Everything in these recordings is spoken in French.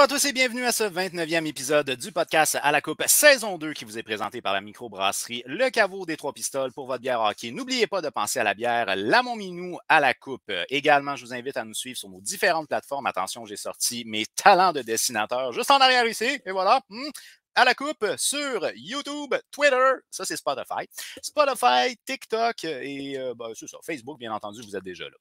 Bonjour à tous et bienvenue à ce 29e épisode du podcast à la coupe saison 2 qui vous est présenté par la microbrasserie Le Caveau des Trois Pistoles pour votre bière hockey. N'oubliez pas de penser à la bière La Montminou à la coupe. Également, je vous invite à nous suivre sur nos différentes plateformes. Attention, j'ai sorti mes talents de dessinateur juste en arrière ici. Et voilà. À la coupe sur YouTube, Twitter, ça c'est Spotify, TikTok et c'est ça, Facebook, bien entendu, vous êtes déjà là.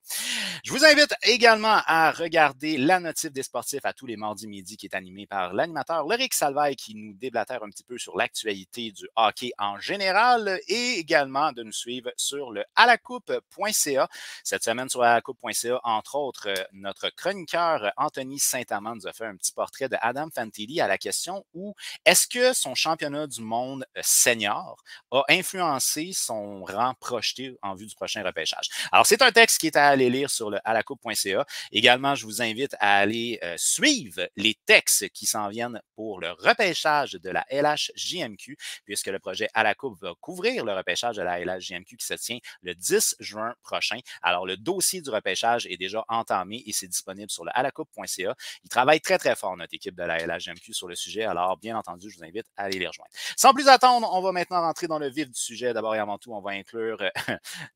Je vous invite également à regarder la notif des sportifs à tous les mardis midi qui est animée par l'animateur Loric Salvaille qui nous déblatère un petit peu sur l'actualité du hockey en général et également de nous suivre sur le alacoupe.ca. Cette semaine sur alacoupe.ca, entre autres, notre chroniqueur Anthony Saint-Amand nous a fait un petit portrait de Adam Fantilli à la question où est-ce que son championnat du monde senior a influencé son rang projeté en vue du prochain repêchage. Alors, c'est un texte qui est à aller lire sur le alacoupe.ca. Également, je vous invite à aller suivre les textes qui s'en viennent pour le repêchage de la LHJMQ, puisque le projet à la coupe va couvrir le repêchage de la LHJMQ qui se tient le 10 juin prochain. Alors, le dossier du repêchage est déjà entamé et c'est disponible sur le alacoupe.ca. Il travaille très, très fort, notre équipe de la LHJMQ, sur le sujet. Alors, bien entendu, je vous invite à aller les rejoindre. Sans plus attendre, on va maintenant rentrer dans le vif du sujet. D'abord et avant tout, on va inclure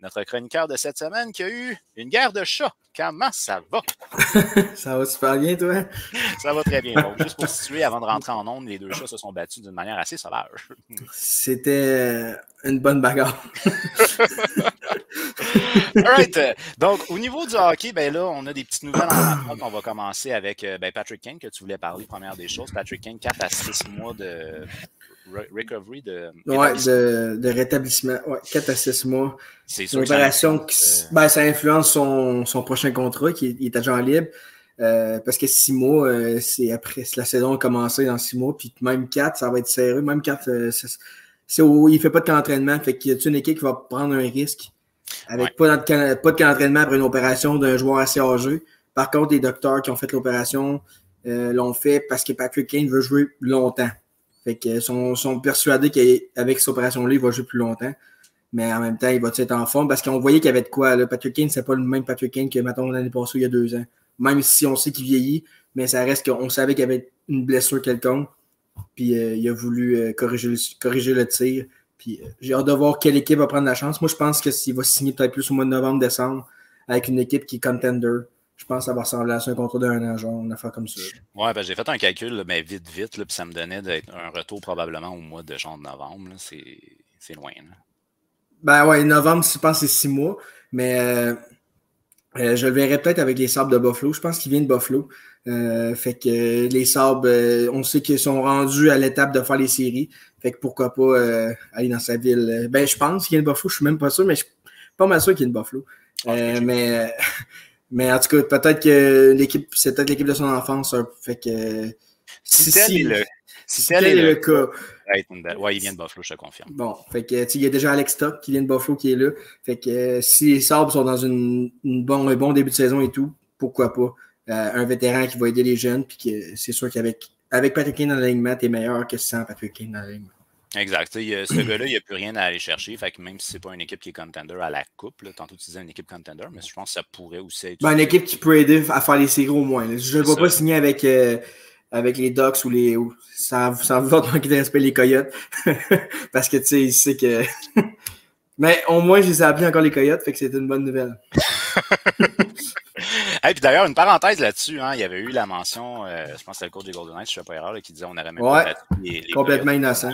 notre chroniqueur de cette semaine qui a eu une guerre de chats. Comment ça va? Ça va super bien, toi? Ça va très bien. Donc, juste pour situer, avant de rentrer en ondes, les deux chats se sont battus d'une manière assez sauvage. C'était une bonne bagarre. All right. Donc, au niveau du hockey, ben là, on a des petites nouvelles en attente. On va commencer avec Patrick Kane, que tu voulais parler, première des choses. Patrick Kane, 4 à 6 mois de recovery, de rétablissement. Ouais, 4 à 6 mois. C'est sûr une opération qui ça influence son prochain contrat, qui est agent libre. Parce que 6 mois, c'est après la saison a commencé dans 6 mois, puis même 4, ça va être serré. Même 4, il fait pas de camp d'entraînement. Fait qu'il y a une équipe qui va prendre un risque avec pas de camp d'entraînement après une opération d'un joueur assez âgé. Par contre, les docteurs qui ont fait l'opération l'ont fait parce que Patrick Kane veut jouer longtemps. Fait que sont persuadés qu'avec cette opération-là, il va jouer plus longtemps. Mais en même temps, il va être en forme parce qu'on voyait qu'il y avait de quoi. Là. Patrick Kane, c'est pas le même Patrick Kane que, mettons, l'année passée, il y a 2 ans. Même si on sait qu'il vieillit, mais ça reste qu'on savait qu'il y avait une blessure quelconque. Puis il a voulu corriger le tir. Puis j'ai hâte de voir quelle équipe va prendre la chance. Moi, je pense qu'il va signer peut-être plus au mois de novembre, décembre, avec une équipe qui est contender. Je pense que ça va ressembler à un contrat d'1 an, genre, une affaire comme ça. Ouais, ben j'ai fait un calcul, là, ben, vite, là, puis ça me donnait d'être un retour probablement au mois de novembre. Là, c'est loin. Là. Ben ouais, novembre, je pense que c'est 6 mois. Mais je le verrai peut-être avec les Sabres de Buffalo. Je pense qu'il vient de Buffalo. Fait que les Sabres, on sait qu'ils sont rendus à l'étape de faire les séries. Fait que pourquoi pas aller dans sa ville. Ben, je pense qu'il vient de Buffalo. Je suis même pas sûr, mais je suis pas mal sûr qu'il vient de Buffalo. Mais en tout cas, peut-être que c'est peut-être l'équipe de son enfance. Fait que si tel est le cas. Ouais, il vient de Buffalo, je te confirme. Bon, fait que il y a déjà Alex Stock qui vient de Buffalo qui est là. Fait que si les Sabres sont dans un bon début de saison et tout, pourquoi pas un vétéran qui va aider les jeunes, puis que c'est sûr qu'avec Patrick Kane dans l'alignement, t'es meilleur que sans Patrick Kane dans l'alignement. Exact. Ce gars-là, il n'y a plus rien à aller chercher. Fait que même si ce n'est pas une équipe qui est contender à la coupe, là, tantôt tu disais une équipe contender, mais je pense que ça pourrait aussi être. Une équipe qui peut aider à faire les séries au moins. Là. Je ne vais pas signer avec les Ducks ou sans vouloir manquer de respect les Coyotes. Parce que tu sais, il sait que. Mais au moins, je les ai appelés encore les Coyotes, fait que c'était une bonne nouvelle. Puis d'ailleurs, une parenthèse là-dessus, hein, il y avait eu la mention, je pense que c'était le coach des Golden Knights, je ne fais pas erreur, là, qui disait on aurait même pas attaqué les complètement Coyotes. Innocent.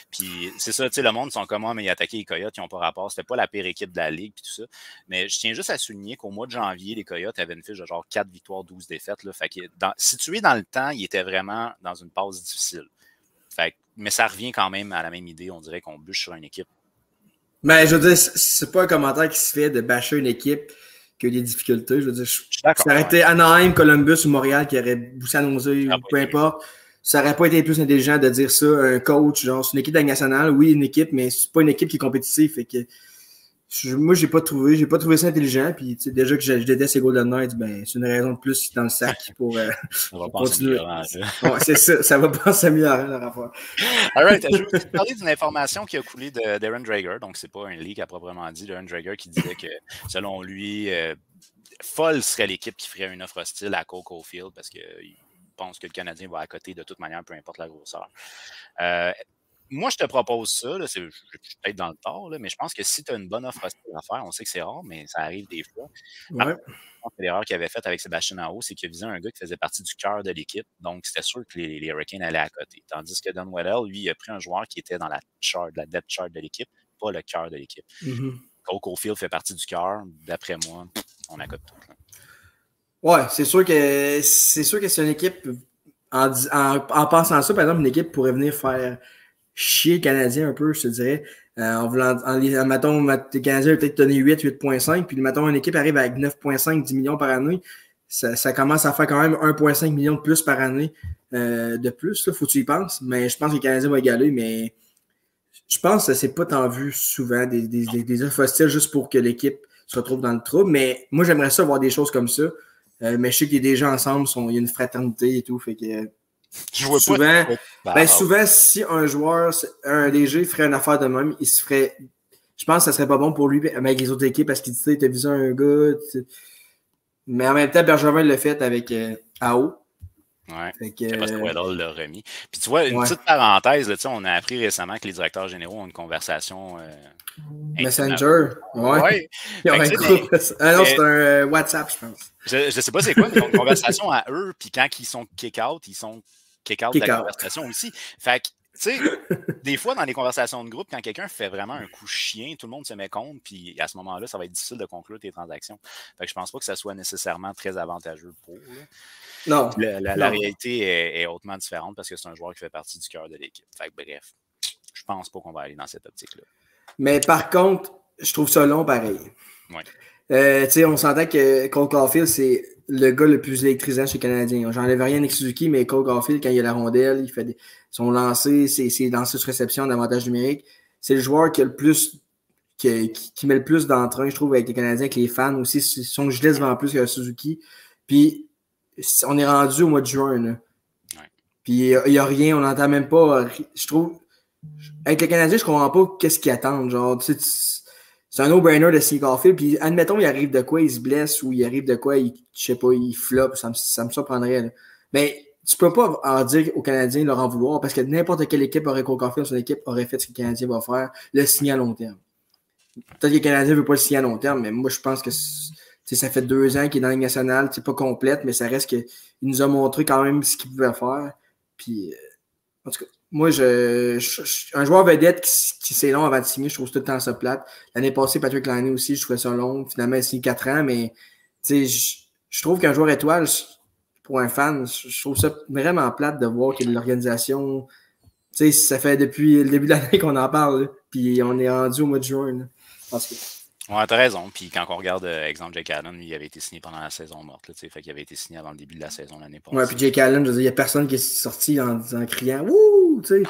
Puis c'est ça, tu sais, le monde sont comme mais ils attaquaient les Coyotes, ils n'ont pas rapport. C'était pas la pire équipe de la Ligue, puis tout ça. Mais je tiens juste à souligner qu'au mois de janvier, les Coyotes avaient une fiche de genre 4 victoires, 12 défaites. Là, fait que situé dans le temps, ils étaient vraiment dans une passe difficile. Fait mais ça revient quand même à la même idée, on dirait qu'on bûche sur une équipe. Mais je veux dire, c'est pas un commentaire qui se fait de bâcher une équipe qui a eu des difficultés. Je veux dire, ça aurait été Anaheim, Columbus ou Montréal qui aurait boussé à nausée, peu importe. Ça aurait pas été plus intelligent de dire ça à un coach, genre, c'est une équipe de la nationale, oui, une équipe, mais c'est pas une équipe qui est compétitive. Fait que moi, j'ai pas trouvé ça intelligent. Puis déjà que je déteste les Golden Knights, ben c'est une raison de plus dans le sac pour continuer. Ouais, c'est ça va pas s'améliorer la rapport. All right, je vais vous parler d'une information qui a coulé d'Aaron Drager. Donc, c'est pas un leak à proprement dit d'Aaron Drager qui disait que, selon lui, folle serait l'équipe qui ferait une offre hostile à Cole Caulfield parce qu'il pense que le Canadien va à côté de toute manière, peu importe la grosseur. Moi, je te propose ça. Là, je suis peut-être dans le tort, là, mais je pense que si tu as une bonne offre à faire, on sait que c'est rare, mais ça arrive des fois. Ouais. L'erreur qu'il avait faite avec Sébastien Aho, c'est qu'il visait un gars qui faisait partie du cœur de l'équipe. Donc, c'était sûr que les Hurricanes allaient à côté. Tandis que Don Waddell, lui, il a pris un joueur qui était dans la depth chart de l'équipe, pas le cœur de l'équipe. Cole Caulfield fait partie du cœur. D'après moi, on accote tout. Là. Ouais, c'est sûr que c'est une équipe. En pensant ça, par exemple, une équipe pourrait venir faire chier le Canadien un peu, je te dirais. Mettons, les Canadiens peut-être donné 8,5, puis mettons, une équipe arrive avec 9,5, 10 millions par année. Ça commence à faire quand même 1,5 million de plus par année de plus. Là, faut que tu y penses. Mais je pense que les Canadiens vont égaler, mais je pense que c'est pas tant vu souvent des offres hostiles juste pour que l'équipe se retrouve dans le trouble. Mais moi, j'aimerais ça voir des choses comme ça. Mais je sais que des gens ensemble, il y a une fraternité et tout. Fait que souvent, si un joueur, un DG ferait une affaire de même, il se ferait. Je pense que ça serait pas bon pour lui avec les autres équipes parce qu'il dit t'as visé un gars. Mais en même temps, Bergevin l'a fait avec AO. Ouais. C'est parce que Weddle l'a remis. Puis tu vois, une petite parenthèse, là, on a appris récemment que les directeurs généraux ont une conversation. Messenger. Ouais. Ils ont un groupe. Ah non, c'est un WhatsApp, je pense. Je sais pas c'est quoi, mais ils ont une conversation à eux, puis quand ils sont kick-out, ils sont kick-out de la conversation aussi. Fait que, tu sais, des fois, dans les conversations de groupe, quand quelqu'un fait vraiment un coup chien, tout le monde se met contre, puis à ce moment-là, ça va être difficile de conclure tes transactions. Fait que je pense pas que ça soit nécessairement très avantageux pour. Là. Non. La réalité est hautement différente parce que c'est un joueur qui fait partie du cœur de l'équipe. Fait que bref, je pense pas qu'on va aller dans cette optique-là. Mais par contre, je trouve ça long pareil. Ouais. Tu sais, on s'entend que Cole Caulfield, c'est le gars le plus électrisant chez les Canadiens. J'enlève rien avec Suzuki, mais Cole Caulfield, quand il a la rondelle, il fait son lancer, ses lancers sur réception d'avantage numérique. C'est le joueur qui a le plus qui met le plus d'entrain, je trouve, avec les Canadiens, avec les fans aussi. Son gilet se vend plus que Suzuki. Puis on est rendu au mois de juin. Là. Ouais. Puis il n'y a rien, on n'entend même pas. Je trouve. Avec les Canadiens, je comprends pas qu'est-ce qu'ils attendent. Genre, c'est un no-brainer de signer Caulfield. Puis admettons, il arrive de quoi, il se blesse ou il arrive de quoi, je sais pas, il floppe. Ça me surprendrait. Là. Mais tu peux pas en dire aux Canadiens leur en vouloir parce que n'importe quelle équipe aurait Caulfield, son équipe aurait fait ce que le Canadien va faire, le signer à long terme. Peut-être que le Canadien ne veut pas le signer à long terme, mais moi, je pense que ça fait 2 ans qu'il est dans la Ligue nationale. C'est pas complète, mais ça reste qu'il nous a montré quand même ce qu'il pouvait faire. Puis, en tout cas, moi, un joueur vedette qui c'est long avant de signer, je trouve tout le temps ça plate. L'année passée, Patrick Laine aussi, je trouvais ça long. Finalement, il a signé 4 ans, mais je trouve qu'un joueur étoile, pour un fan, je trouve ça vraiment plate de voir que l'organisation, ça fait depuis le début de l'année qu'on en parle, là, puis on est rendu au mois de juin. Là, parce que... Ouais, t'as raison. Puis quand on regarde, exemple, Jake Allen, lui, il avait été signé pendant la saison morte. Là, fait qu'il avait été signé avant le début de la saison l'année passée. Ouais, puis Jake Allen, je veux dire, il n'y a personne qui est sorti en criant « Wouh! » tu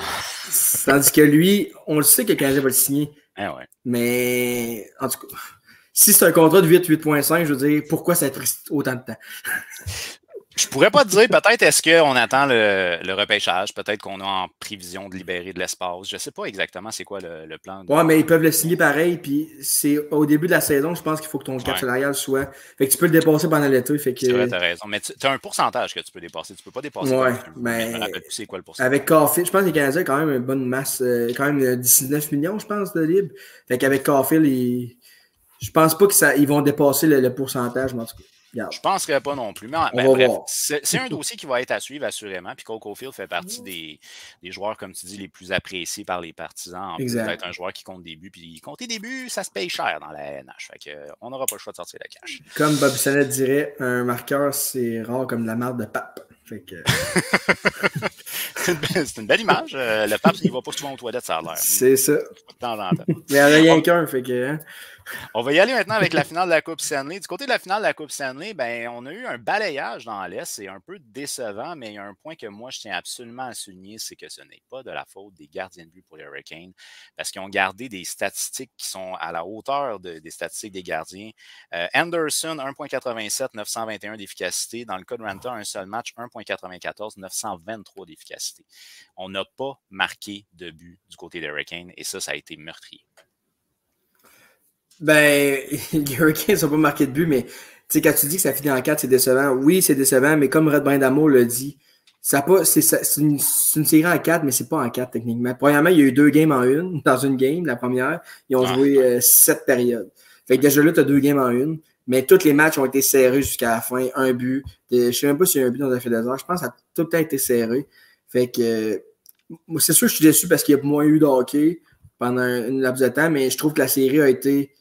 sais. Tandis que lui, on le sait que le Canadien va le signer. Ouais. Mais, en tout cas, si c'est un contrat de 8,5, je veux dire, pourquoi ça a pris autant de temps? Je pourrais pas te dire, peut-être est-ce qu'on attend le repêchage, peut-être qu'on a en prévision de libérer de l'espace. Je sais pas exactement c'est quoi le plan. Ouais, mais ils peuvent le signer pareil, puis c'est au début de la saison, je pense qu'il faut que ton cap salarial soit... Fait que tu peux le dépasser pendant l'été, fait que... C'est vrai, t'as raison, mais tu as un pourcentage que tu peux dépasser, tu peux pas dépasser. Ouais, mais c'est quoi le pourcentage? Avec Caulfield, je pense que les Canadiens ont quand même une bonne masse, quand même 19 millions, je pense, de libre. Fait qu'avec Caulfield, je pense pas qu'ils vont dépasser le pourcentage, mais en tout cas... Je ne penserais pas non plus. Mais bref, c'est un dossier qui va être à suivre, assurément. Puis Cole Caulfield fait partie des joueurs, comme tu dis, les plus appréciés par les partisans. En plus d'être un joueur qui compte des buts. Puis compter des buts, ça se paye cher dans la NH. Fait qu'on n'aura pas le choix de sortir le cash. Comme Bob Sennett dirait, un marqueur, c'est rare comme la marde de pape. Fait que... c'est une belle image. Le pape, il ne va pas souvent aux toilettes, ça a l'air. C'est ça. De temps en temps. Il n'y en a rien qu'un, fait que... Hein? On va y aller maintenant avec la finale de la Coupe Stanley. Du côté de la finale de la Coupe Stanley, ben, on a eu un balayage dans l'Est. C'est un peu décevant, mais il y a un point que moi, je tiens absolument à souligner, c'est que ce n'est pas de la faute des gardiens de but pour les Hurricanes, parce qu'ils ont gardé des statistiques qui sont à la hauteur des statistiques des gardiens. Anderson, 1,87, 921 d'efficacité. Dans le cas de Ranta, un seul match, 1,94, 923 d'efficacité. On n'a pas marqué de but du côté des Hurricanes, et ça a été meurtrier. Ben, les Hurricanes n'ont pas marqué de but, mais quand tu dis que ça finit en 4, c'est décevant. Oui, c'est décevant, mais comme Red Brindamo l'a dit, C'est une série en 4, mais c'est pas en 4 techniquement. Premièrement, il y a eu 2 games en une. Dans une game, la première, ils ont joué 7 périodes. Fait que déjà là, tu as 2 games en une. Mais tous les matchs ont été serrés jusqu'à la fin. Un but. Je sais même pas s'il y a un but dans un fait des heures. Je pense que ça a tout le temps été serré. Fait que c'est sûr que je suis déçu parce qu'il y a moins eu de hockey pendant une laps de temps, mais je trouve que la série a été.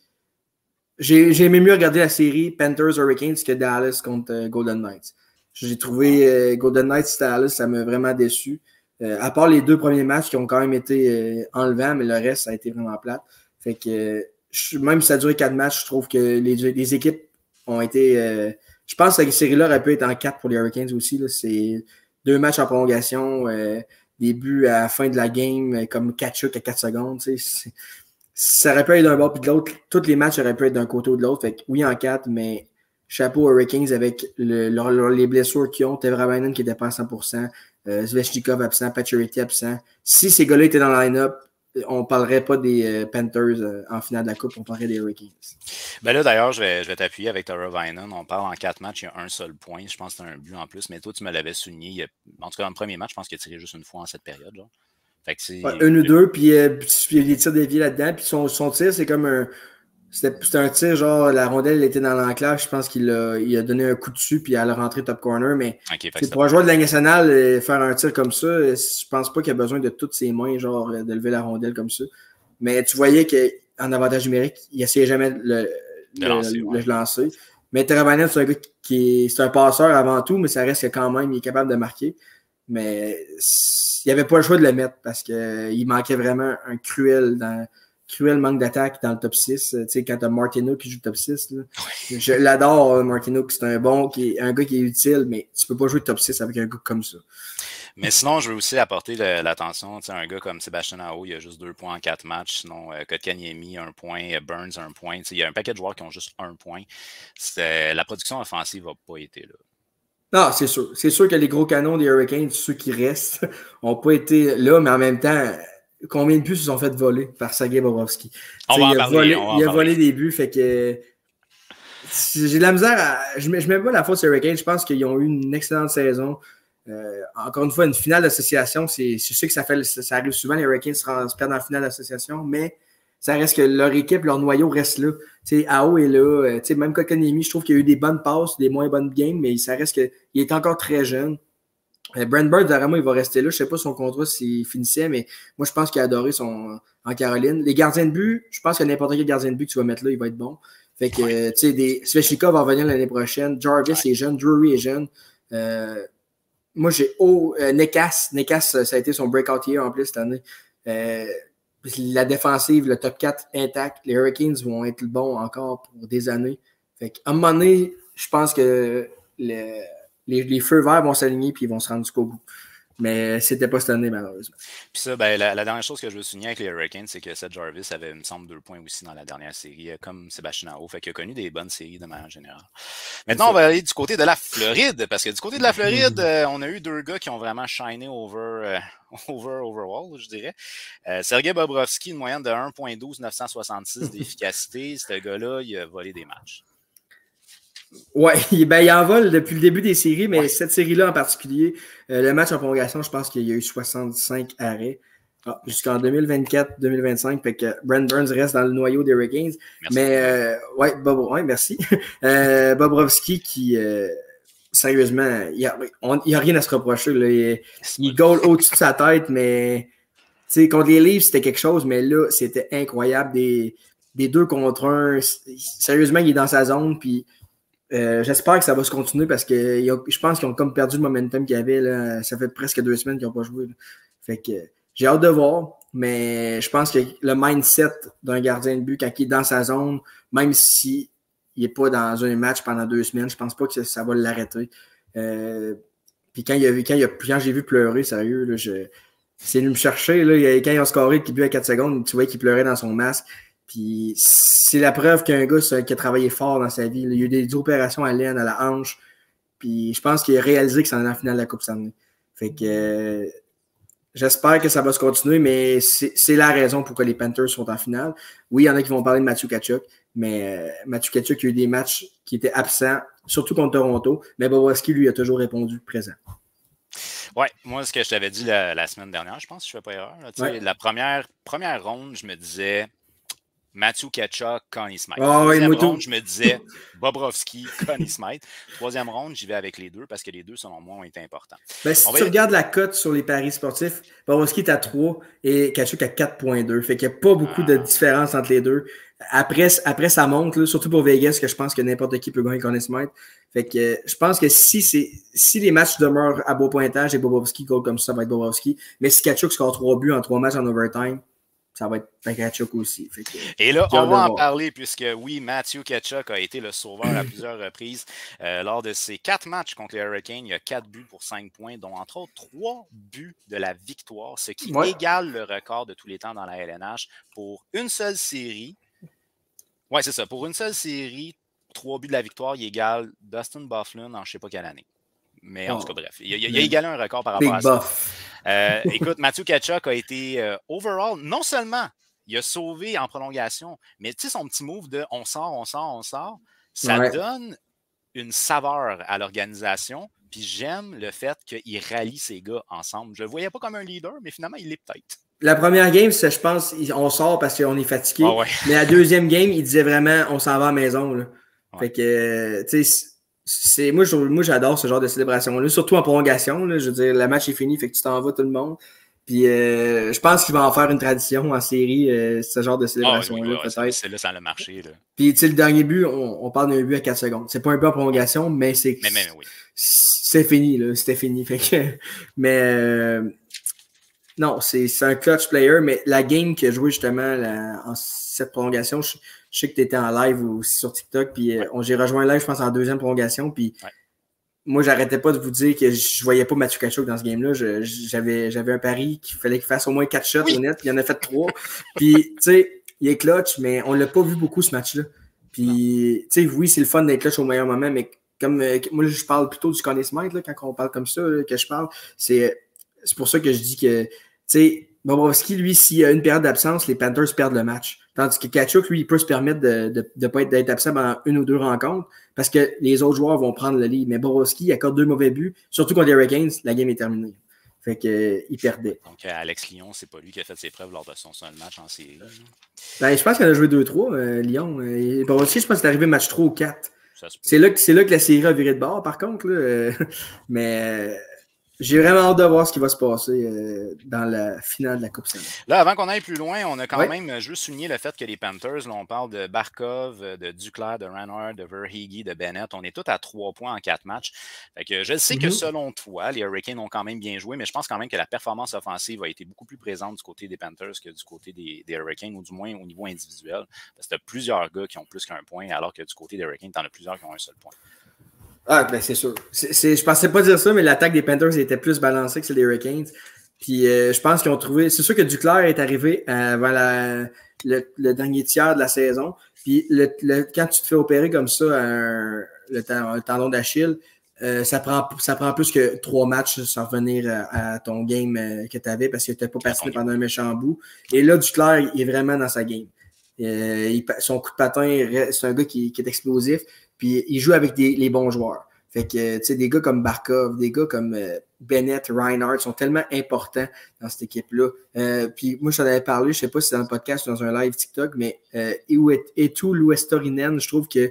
J'ai aimé mieux regarder la série Panthers Hurricanes que Dallas contre Golden Knights. J'ai trouvé Golden Knights Dallas, ça m'a vraiment déçu. À part les 2 premiers matchs qui ont quand même été enlevants, mais le reste, ça a été vraiment plate. Fait que même si ça a duré 4 matchs, je trouve que les équipes ont été. Je pense que cette série-là aurait pu être en 4 pour les Hurricanes aussi. Là. C'est 2 matchs en prolongation, des buts à la fin de la game, comme Tkachuk à 4 secondes. Ça aurait pu être d'un bord puis de l'autre. Tous les matchs auraient pu être d'un côté ou de l'autre. Fait que oui, en 4, mais chapeau aux Hurricanes avec les blessures qu'ils ont. Tevrainen qui n'était pas à 100%, Svechnikov absent, Pacioretty absent. Si ces gars-là étaient dans le line-up, on ne parlerait pas des Panthers en finale de la Coupe, on parlerait des Hurricanes. Ben là, d'ailleurs, je vais t'appuyer avec Teuvo-Väinön. On parle en 4 matchs, il y a un seul point. Je pense que c'est un but en plus, mais toi, tu me l'avais souligné. En tout cas, dans le premier match, je pense qu'il a tiré juste une fois en cette période. Là. Fait que c'est... Un ou deux, puis il y a des tirs déviés là-dedans. Puis son tir, c'est comme un. C'était un tir, genre, la rondelle elle était dans l'enclave. Je pense qu'il a donné un coup dessus, puis elle a rentré top corner. Mais pour un joueur de la nationale, faire un tir comme ça, je pense pas qu'il a besoin de toutes ses mains, genre, de lever la rondelle comme ça. Mais tu voyais qu'en avantage numérique, il essayait jamais de le lancer. Mais Teuvo-Väinön, c'est un gars c'est un passeur avant tout, mais ça reste que quand même, il est capable de marquer. Mais il n'y avait pas le choix de le mettre parce qu'il manquait vraiment un cruel manque d'attaque dans le top 6. Tu sais, quand tu as Martinook qui joue top 6, là, je l'adore, Martinook. C'est un gars qui est utile, mais tu peux pas jouer top 6 avec un gars comme ça. Mais sinon, je veux aussi apporter l'attention. Un gars comme Sébastien Aho, il a juste 2 points en 4 matchs. Sinon, Kotkaniemi, 1 point. Burns, 1 point. Il y a un paquet de joueurs qui ont juste 1 point. La production offensive n'a pas été là. Non, c'est sûr. C'est sûr que les gros canons des Hurricanes, ceux qui restent, n'ont pas été là, mais en même temps, combien de buts se sont fait voler par Sergei Bobrovsky? Il a volé des buts, fait que j'ai de la misère je mets pas la faute sur les Hurricanes. Je pense qu'ils ont eu une excellente saison. Encore une fois, une finale d'association, je sais que ça arrive souvent, les Hurricanes se perdent en finale d'association, mais ça reste que leur équipe, leur noyau reste là. Aho est là. Même Kotkaniemi, je trouve qu'il y a eu des bonnes passes, des moins bonnes games, mais ça reste qu'il est encore très jeune. Brent Burns, vraiment, il va rester là. Je ne sais pas son contrat s'il finissait, mais moi, je pense qu'il a adoré en Caroline. Les gardiens de but, je pense que n'importe quel gardien de but que tu vas mettre là, il va être bon. Fait que, Svechnikov va revenir l'année prochaine. Jarvis est jeune. Drury est jeune. Moi, j'ai Nekas. Nekas, ça a été son breakout year en plus cette année. La défensive, le top 4 intact. Les Hurricanes vont être bons encore pour des années. Fait qu'à un moment donné, je pense que les feux verts vont s'aligner et ils vont se rendre jusqu'au bout. Mais c'était pas cette année, malheureusement. Puis ça, la dernière chose que je veux souligner avec les Hurricanes, c'est que Seth Jarvis avait, il me semble, 2 points aussi dans la dernière série, comme Sébastien Aho. Fait qu'il a connu des bonnes séries de manière générale. Maintenant, on va aller du côté de la Floride, parce que du côté de la Floride, on a eu 2 gars qui ont vraiment shiné overall, je dirais. Sergei Bobrovsky, une moyenne de 1.12 966 d'efficacité. Ce gars-là, il a volé des matchs. Oui, il en vole depuis le début des séries, mais cette série-là en particulier, le match en prolongation, je pense qu'il y a eu 65 arrêts jusqu'en 2024-2025. Fait que Brent Burns reste dans le noyau des Hurricanes. Merci. Mais merci. Bobrovsky qui sérieusement, il n'y a rien à se reprocher. Là. Il goal au-dessus de sa tête, mais contre les Leafs, c'était quelque chose, mais là, c'était incroyable. Des 2 contre 1. Sérieusement, il est dans sa zone, puis j'espère que ça va se continuer parce que je pense qu'ils ont comme perdu le momentum qu'il y avait. Là. Ça fait presque 2 semaines qu'ils n'ont pas joué. Là. Fait que j'ai hâte de voir, mais je pense que le mindset d'un gardien de but quand il est dans sa zone, même s'il n'est pas dans un match pendant 2 semaines, je pense pas que ça va l'arrêter. Puis quand j'ai vu pleurer, sérieux, là, c'est venu me chercher. Là, quand ils ont scoré le but à 4 secondes, tu vois qu'il pleurait dans son masque. Puis c'est la preuve qu'un gars qui a travaillé fort dans sa vie. Là. Il y a eu des opérations à l'aine, à la hanche. Puis je pense qu'il a réalisé que c'est en finale de la Coupe Stanley. Fait que j'espère que ça va se continuer, mais c'est la raison pourquoi les Panthers sont en finale. Oui, il y en a qui vont parler de Matthew Tkachuk, mais Matthew Tkachuk a eu des matchs qui étaient absents, surtout contre Toronto. Mais Bobrovsky, lui, a toujours répondu présent. Oui, moi, ce que je t'avais dit la semaine dernière, je pense que je ne fais pas erreur. Là, la première ronde, je me disais Matthew Tkachuk, Connie Smythe. Deuxième ronde, je me disais Bobrovski, Connie Smythe. Troisième ronde, j'y vais avec les deux parce que les deux, selon moi, ont été importants. Ben, si tu regardes la cote sur les paris sportifs, Bobrovski est à 3 et Tkachuk à 4,2. Fait qu'il n'y a pas beaucoup de différence entre les deux. Après ça monte, là, surtout pour Vegas, que je pense que n'importe qui peut gagner Connie Smythe. Fait que je pense que si les matchs demeurent à beau pointage et Bobrovski goal comme ça va être Bobrovski. Mais si Tkachuk score 3 buts en 3 matchs en overtime, ça va être Tkachuk aussi. Fait que, et là, on va en parler puisque oui, Matthew Tkachuk a été le sauveur à plusieurs reprises. Lors de ses 4 matchs contre les Hurricanes, il y a 4 buts pour 5 points, dont entre autres 3 buts de la victoire, ce qui égale le record de tous les temps dans la LNH pour une seule série. Oui, c'est ça. Pour une seule série, 3 buts de la victoire, il égale Dustin Byfuglien en je ne sais pas quelle année. Mais en tout cas, bref, il a égalé un record par rapport à ça. Écoute, Matthew Tkachuk a été overall, non seulement il a sauvé en prolongation, mais tu sais, son petit move de on sort, ça donne une saveur à l'organisation. Puis j'aime le fait qu'il rallie ses gars ensemble. Je ne le voyais pas comme un leader, mais finalement, il l'est peut-être. La première game, je pense, on sort parce qu'on est fatigué. Mais la deuxième game, il disait vraiment on s'en va à la maison. Là. Fait que, tu sais, moi, j'adore ce genre de célébration-là, surtout en prolongation. Là, je veux dire, le match est fini, fait que tu t'en vas tout le monde. Puis je pense qu'il va en faire une tradition en série, ce genre de célébration-là, peut-être. C'est là, ça a marché. Là. Puis, tu sais, le dernier but, on parle d'un but à 4 secondes. C'est pas un but en prolongation, mais c'est fini, là. C'était fini. Fait que, mais non, c'est un clutch player, mais la game qu'il a joué justement en cette prolongation, je sais que tu étais en live aussi sur TikTok, puis j'ai rejoint live, je pense, en deuxième prolongation, puis moi, j'arrêtais pas de vous dire que je voyais pas Matthew Tkachuk dans ce game-là. J'avais un pari qu'il fallait qu'il fasse au moins 4 shots au net, puis il en a fait 3. Puis, tu sais, il est clutch, mais on l'a pas vu beaucoup ce match-là. Puis, tu sais, oui, c'est le fun d'être clutch au meilleur moment, mais comme moi, je parle plutôt du Connie Smythe, là, quand on parle comme ça, là, que je parle, c'est pour ça que je dis que, tu sais, Bobrovski, lui, s'il y a une période d'absence, les Panthers perdent le match. Tandis que Tkachuk, lui, il peut se permettre de pas d'être absent pendant 1 ou 2 rencontres parce que les autres joueurs vont prendre le lead. Mais Bobrovski, il accorde 2 mauvais buts, surtout contre les Hurricanes, la game est terminée. Fait qu'il perdait. Donc, Alex Lyon, c'est pas lui qui a fait ses preuves lors de son seul match en série. Ben, je pense qu'il en a joué 2-3, Lyon. Bobrovski, je pense qu'il est arrivé match 3 ou 4. C'est là que la série a viré de bord, par contre. Là, mais j'ai vraiment hâte de voir ce qui va se passer dans la finale de la Coupe Stanley. Là, avant qu'on aille plus loin, on a quand même juste souligné le fait que les Panthers, là, on parle de Barkov, de Duclair, de Reinhart, de Verhaeghe, de Bennett. On est tous à 3 points en 4 matchs. Fait que je sais que selon toi, les Hurricanes ont quand même bien joué, mais je pense quand même que la performance offensive a été beaucoup plus présente du côté des Panthers que du côté des Hurricanes, ou du moins au niveau individuel. Parce que tu as plusieurs gars qui ont plus qu'un point, alors que du côté des Hurricanes, tu en as plusieurs qui ont un seul point. Ah, ben c'est sûr. Je pensais pas dire ça, mais l'attaque des Panthers était plus balancée que celle des Hurricanes. Puis je pense qu'ils ont trouvé. C'est sûr que Duclair est arrivé avant le dernier tiers de la saison. Puis quand tu te fais opérer comme ça, un tendon d'Achille, ça prend plus que 3 matchs sans revenir à ton game que tu avais parce que tu n'as pas patiné pendant un méchant bout. Et là, Duclair, il est vraiment dans sa game. Son coup de patin, c'est un gars qui est explosif. Puis il joue avec les bons joueurs. Fait que, tu sais, des gars comme Barkov, des gars comme Bennett, Reinhardt sont tellement importants dans cette équipe-là. Puis moi, je t'en avais parlé, je sais pas si c'est dans le podcast ou dans un live TikTok, mais Eetu Luostarinen, je trouve que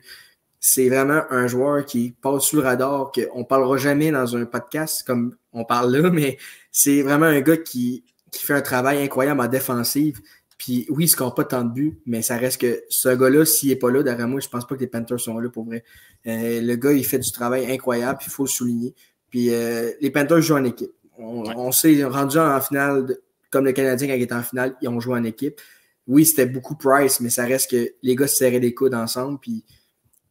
c'est vraiment un joueur qui passe sous le radar, qu'on parlera jamais dans un podcast comme on parle là, mais c'est vraiment un gars qui fait un travail incroyable en défensive. Puis oui, il ne score pas tant de buts, mais ça reste que ce gars-là, s'il n'est pas là, derrière moi, je ne pense pas que les Panthers sont là pour vrai. Le gars, il fait du travail incroyable, puis il faut le souligner. Puis les Panthers jouent en équipe. On s'est rendu en finale, comme le Canadien quand il était en finale, ils ont joué en équipe. Oui, c'était beaucoup Price, mais ça reste que les gars se serraient les coudes ensemble, puis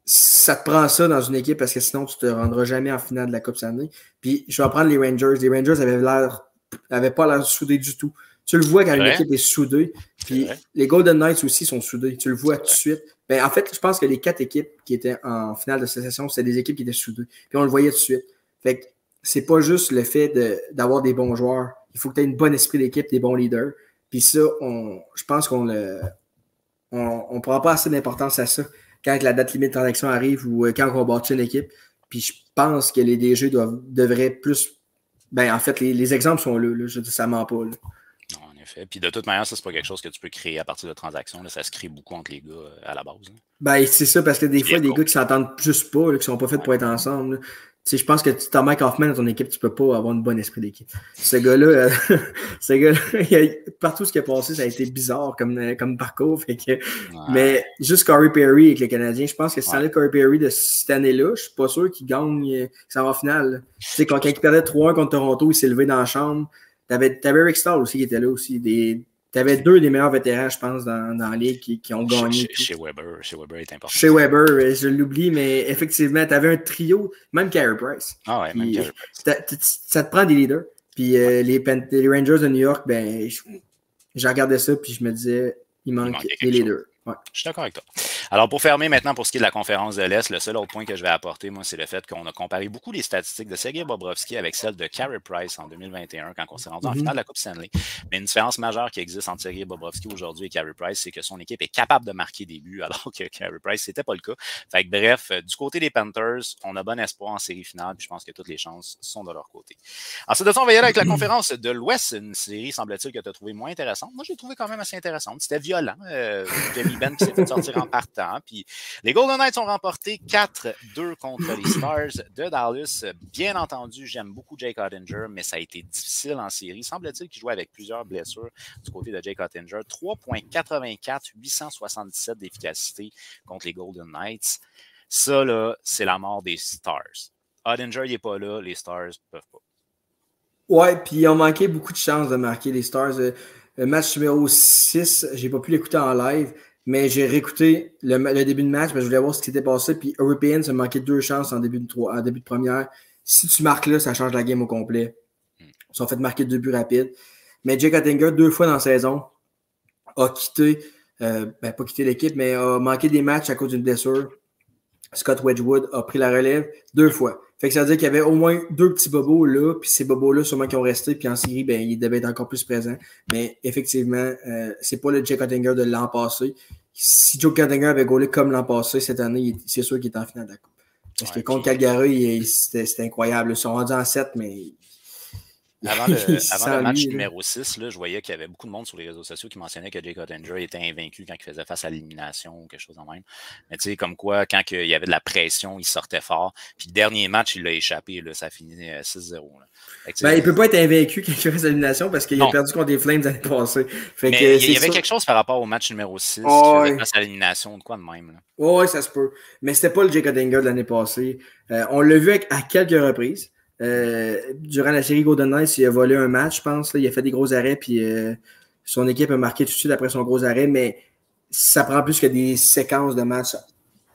ça te prend ça dans une équipe parce que sinon, tu ne te rendras jamais en finale de la Coupe Stanley. Puis je vais prendre les Rangers. Les Rangers n'avaient pas l'air soudés du tout. Tu le vois quand une équipe est soudée. Puis les Golden Knights aussi sont soudés. Tu le vois tout de suite. Ben, en fait, je pense que les 4 équipes qui étaient en finale de cette session, c'était des équipes qui étaient soudées. Puis on le voyait tout de suite. Fait que c'est pas juste le fait d'avoir des bons joueurs. Il faut que tu aies une bonne esprit d'équipe, des bons leaders. Puis ça, je pense qu'on ne prend pas assez d'importance à ça quand la date limite de transaction arrive ou quand on bâtit une équipe. Puis je pense que les DG devraient plus Ben, en fait, les exemples sont là. Je dis, ça ment pas. Là. Non, en effet. Puis de toute manière, ça, c'est pas quelque chose que tu peux créer à partir de transactions. Là. Ça se crée beaucoup entre les gars à la base. Là. Ben, c'est ça, parce que des fois, des gars qui s'entendent juste pas, là, qui sont pas faits pour être ensemble. Là. Tu sais, je pense que tu as Mike Hoffman dans ton équipe, tu peux pas avoir un bon esprit d'équipe. Ce gars-là, partout ce qui a passé, ça a été bizarre comme parcours. Fait que, mais juste Corey Perry avec les Canadiens, je pense que si t'enlèves Corey Perry de cette année-là, je suis pas sûr qu'il gagne, qu'il s'en va en finale. Tu sais, quand il perdait 3-1 contre Toronto, il s'est levé dans la chambre. T'avais Rick Stahl aussi qui était là aussi. T'avais deux des meilleurs vétérans, je pense, dans la ligue qui ont gagné. Chez Weber est important. Chez Weber, je l'oublie, mais effectivement, t'avais un trio, même Carey Price. Ah ouais, même Carey Price. Ça te prend des leaders. Puis les Rangers de New York, ben, j'ai regardé ça, puis je me disais, il manque des leaders. Ouais. Je suis d'accord avec toi. Alors, pour fermer maintenant, pour ce qui est de la conférence de l'Est, le seul autre point que je vais apporter, moi, c'est le fait qu'on a comparé beaucoup les statistiques de Sergei Bobrovsky avec celles de Carey Price en 2021, quand on s'est rendu en finale de la Coupe Stanley. Mais une différence majeure qui existe entre Sergei Bobrovsky aujourd'hui et Carey Price, c'est que son équipe est capable de marquer des buts, alors que Carey Price, c'était pas le cas. Fait que, bref, du côté des Panthers, on a bon espoir en série finale, puis je pense que toutes les chances sont de leur côté. Ensuite de ça, on va y aller avec la conférence de l'Ouest, une série, semble-t-il, que tu as trouvé moins intéressante. Moi, je l'ai trouvé quand même assez intéressante. C'était violent. Jamie Benn qui s'est fait sortir en partant. Puis les Golden Knights ont remporté 4-2 contre les Stars de Dallas. Bien entendu, j'aime beaucoup Jake Oettinger, mais ça a été difficile en série. Semble-t-il qu'il jouait avec plusieurs blessures du côté de Jake Oettinger. 3,84, 877 d'efficacité contre les Golden Knights. Ça, là, c'est la mort des Stars. Oettinger, il n'est pas là, les Stars ne peuvent pas. Ouais, puis ils ont manqué beaucoup de chances de marquer les Stars. Le match numéro 6, j'ai pas pu l'écouter en live. Mais j'ai réécouté le début de match, parce que je voulais voir ce qui s'était passé. Puis Europeans a manqué 2 chances en début de première. Si tu marques là, ça change la game au complet. Ils sont fait marquer 2 buts rapides. Mais Jake Oettinger, 2 fois dans la saison, a quitté, pas quitté l'équipe, mais a manqué des matchs à cause d'une blessure. Scott Wedgwood a pris la relève 2 fois. Fait que ça veut dire qu'il y avait au moins 2 petits bobos là, puis ces bobos-là, sûrement qui ont resté, puis en série, ben, ils devaient être encore plus présents. Mais effectivement, c'est pas le Jake Oettinger de l'an passé. Si Jake Oettinger avait gaulé comme l'an passé, cette année, c'est sûr qu'il est en finale de la Coupe. Parce que contre Calgary, c'était incroyable. Ils sont rendus en 7, mais... Avant le match numéro 6, là, je voyais qu'il y avait beaucoup de monde sur les réseaux sociaux qui mentionnait que Jake Oettinger était invaincu quand il faisait face à l'élimination ou quelque chose de même. Mais tu sais, comme quoi, quand il y avait de la pression, il sortait fort. Puis le dernier match, il l'a échappé. Là, ça finit 6-0. Ben, il ne peut pas être invaincu quand il reste à l'élimination parce qu'il a perdu contre les Flames l'année passée. Fait mais il y avait quelque chose par rapport au match numéro 6 qui faisait face à l'élimination, de quoi de même. Oui, ça se peut. Mais c'était pas le Jake Oettinger de l'année passée. On l'a vu à quelques reprises. Durant la série Golden Knights, il a volé un match, je pense. Là, il a fait des gros arrêts, puis son équipe a marqué tout de suite après son gros arrêt, mais ça prend plus que des séquences de matchs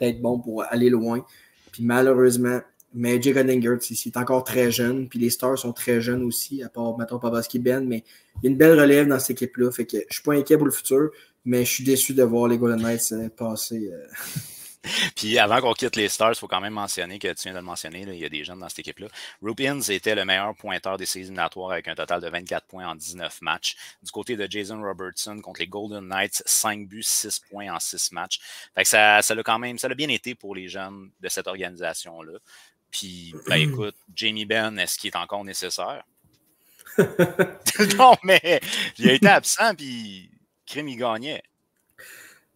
d'être bon pour aller loin. Puis malheureusement, mais Jake Oettinger, il est encore très jeune, puis les Stars sont très jeunes aussi, à part, mettons, Pavelski Ben, mais il y a une belle relève dans cette équipe-là, fait que je suis pas inquiet pour le futur, mais je suis déçu de voir les Golden Knights passer... Puis avant qu'on quitte les Stars, il faut quand même mentionner que tu viens de le mentionner, là, il y a des jeunes dans cette équipe-là. Rupins était le meilleur pointeur des séries éliminatoires avec un total de 24 points en 19 matchs. Du côté de Jason Robertson contre les Golden Knights, 5 buts, 6 points en 6 matchs. Fait que ça l'a bien été pour les jeunes de cette organisation-là. Puis, ben écoute, Jamie Benn, est-ce qu'il est encore nécessaire? Non, mais il a été absent, puis crime, il gagnait.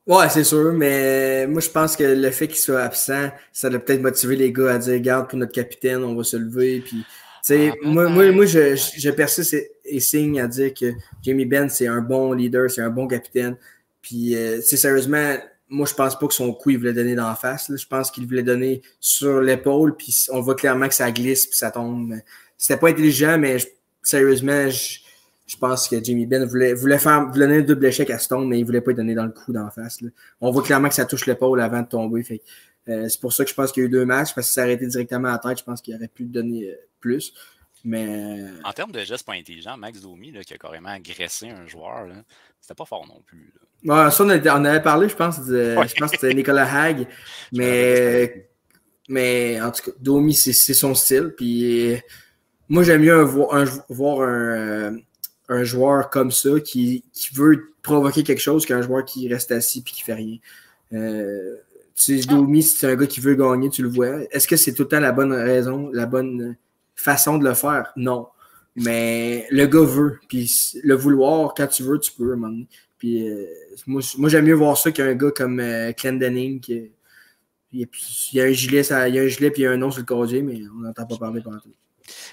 Ouais, c'est sûr, mais moi, je pense que le fait qu'il soit absent, ça doit peut-être motiver les gars à dire, regarde, pour notre capitaine, on va se lever. Puis, tu sais, moi, je persiste et signe à dire que Jamie Benn, c'est un bon leader, c'est un bon capitaine. Puis, sérieusement, moi, je pense pas que son coup, il voulait donner d'en face. Là. Je pense qu'il voulait donner sur l'épaule, puis on voit clairement que ça glisse, puis ça tombe. C'était pas intelligent, mais sérieusement, je pense que Jamie Benn voulait donner un double échec à Stone, mais il voulait pas lui donner dans le coup d'en face. Là. On voit clairement que ça touche l'épaule avant de tomber. Fait c'est pour ça que je pense qu'il y a eu 2 matchs, parce que si ça arrêté directement à la tête, je pense qu'il aurait pu donner plus. Mais... En termes de gestes pas intelligents, Max Domi, là, qui a carrément agressé un joueur, c'était pas fort non plus. Là. Ouais, ça, on avait parlé, je pense que c'était Nicolas Hague. Mais en tout cas, Domi, c'est son style. Puis moi, j'aime mieux voir un joueur comme ça qui veut provoquer quelque chose qu'un joueur qui reste assis et qui fait rien. Tu sais, Domi, si c'est un gars qui veut gagner, tu le vois. Est-ce que c'est tout le temps la bonne raison, la bonne façon de le faire? Non. Mais le gars veut. Puis le vouloir, quand tu veux, tu peux, à un moment donné. Puis moi j'aime mieux voir ça qu'un gars comme Clendening qui il y a un gilet, il y a un gilet puis il y a un nom sur le casier, mais on n'entend pas parler pendant tout.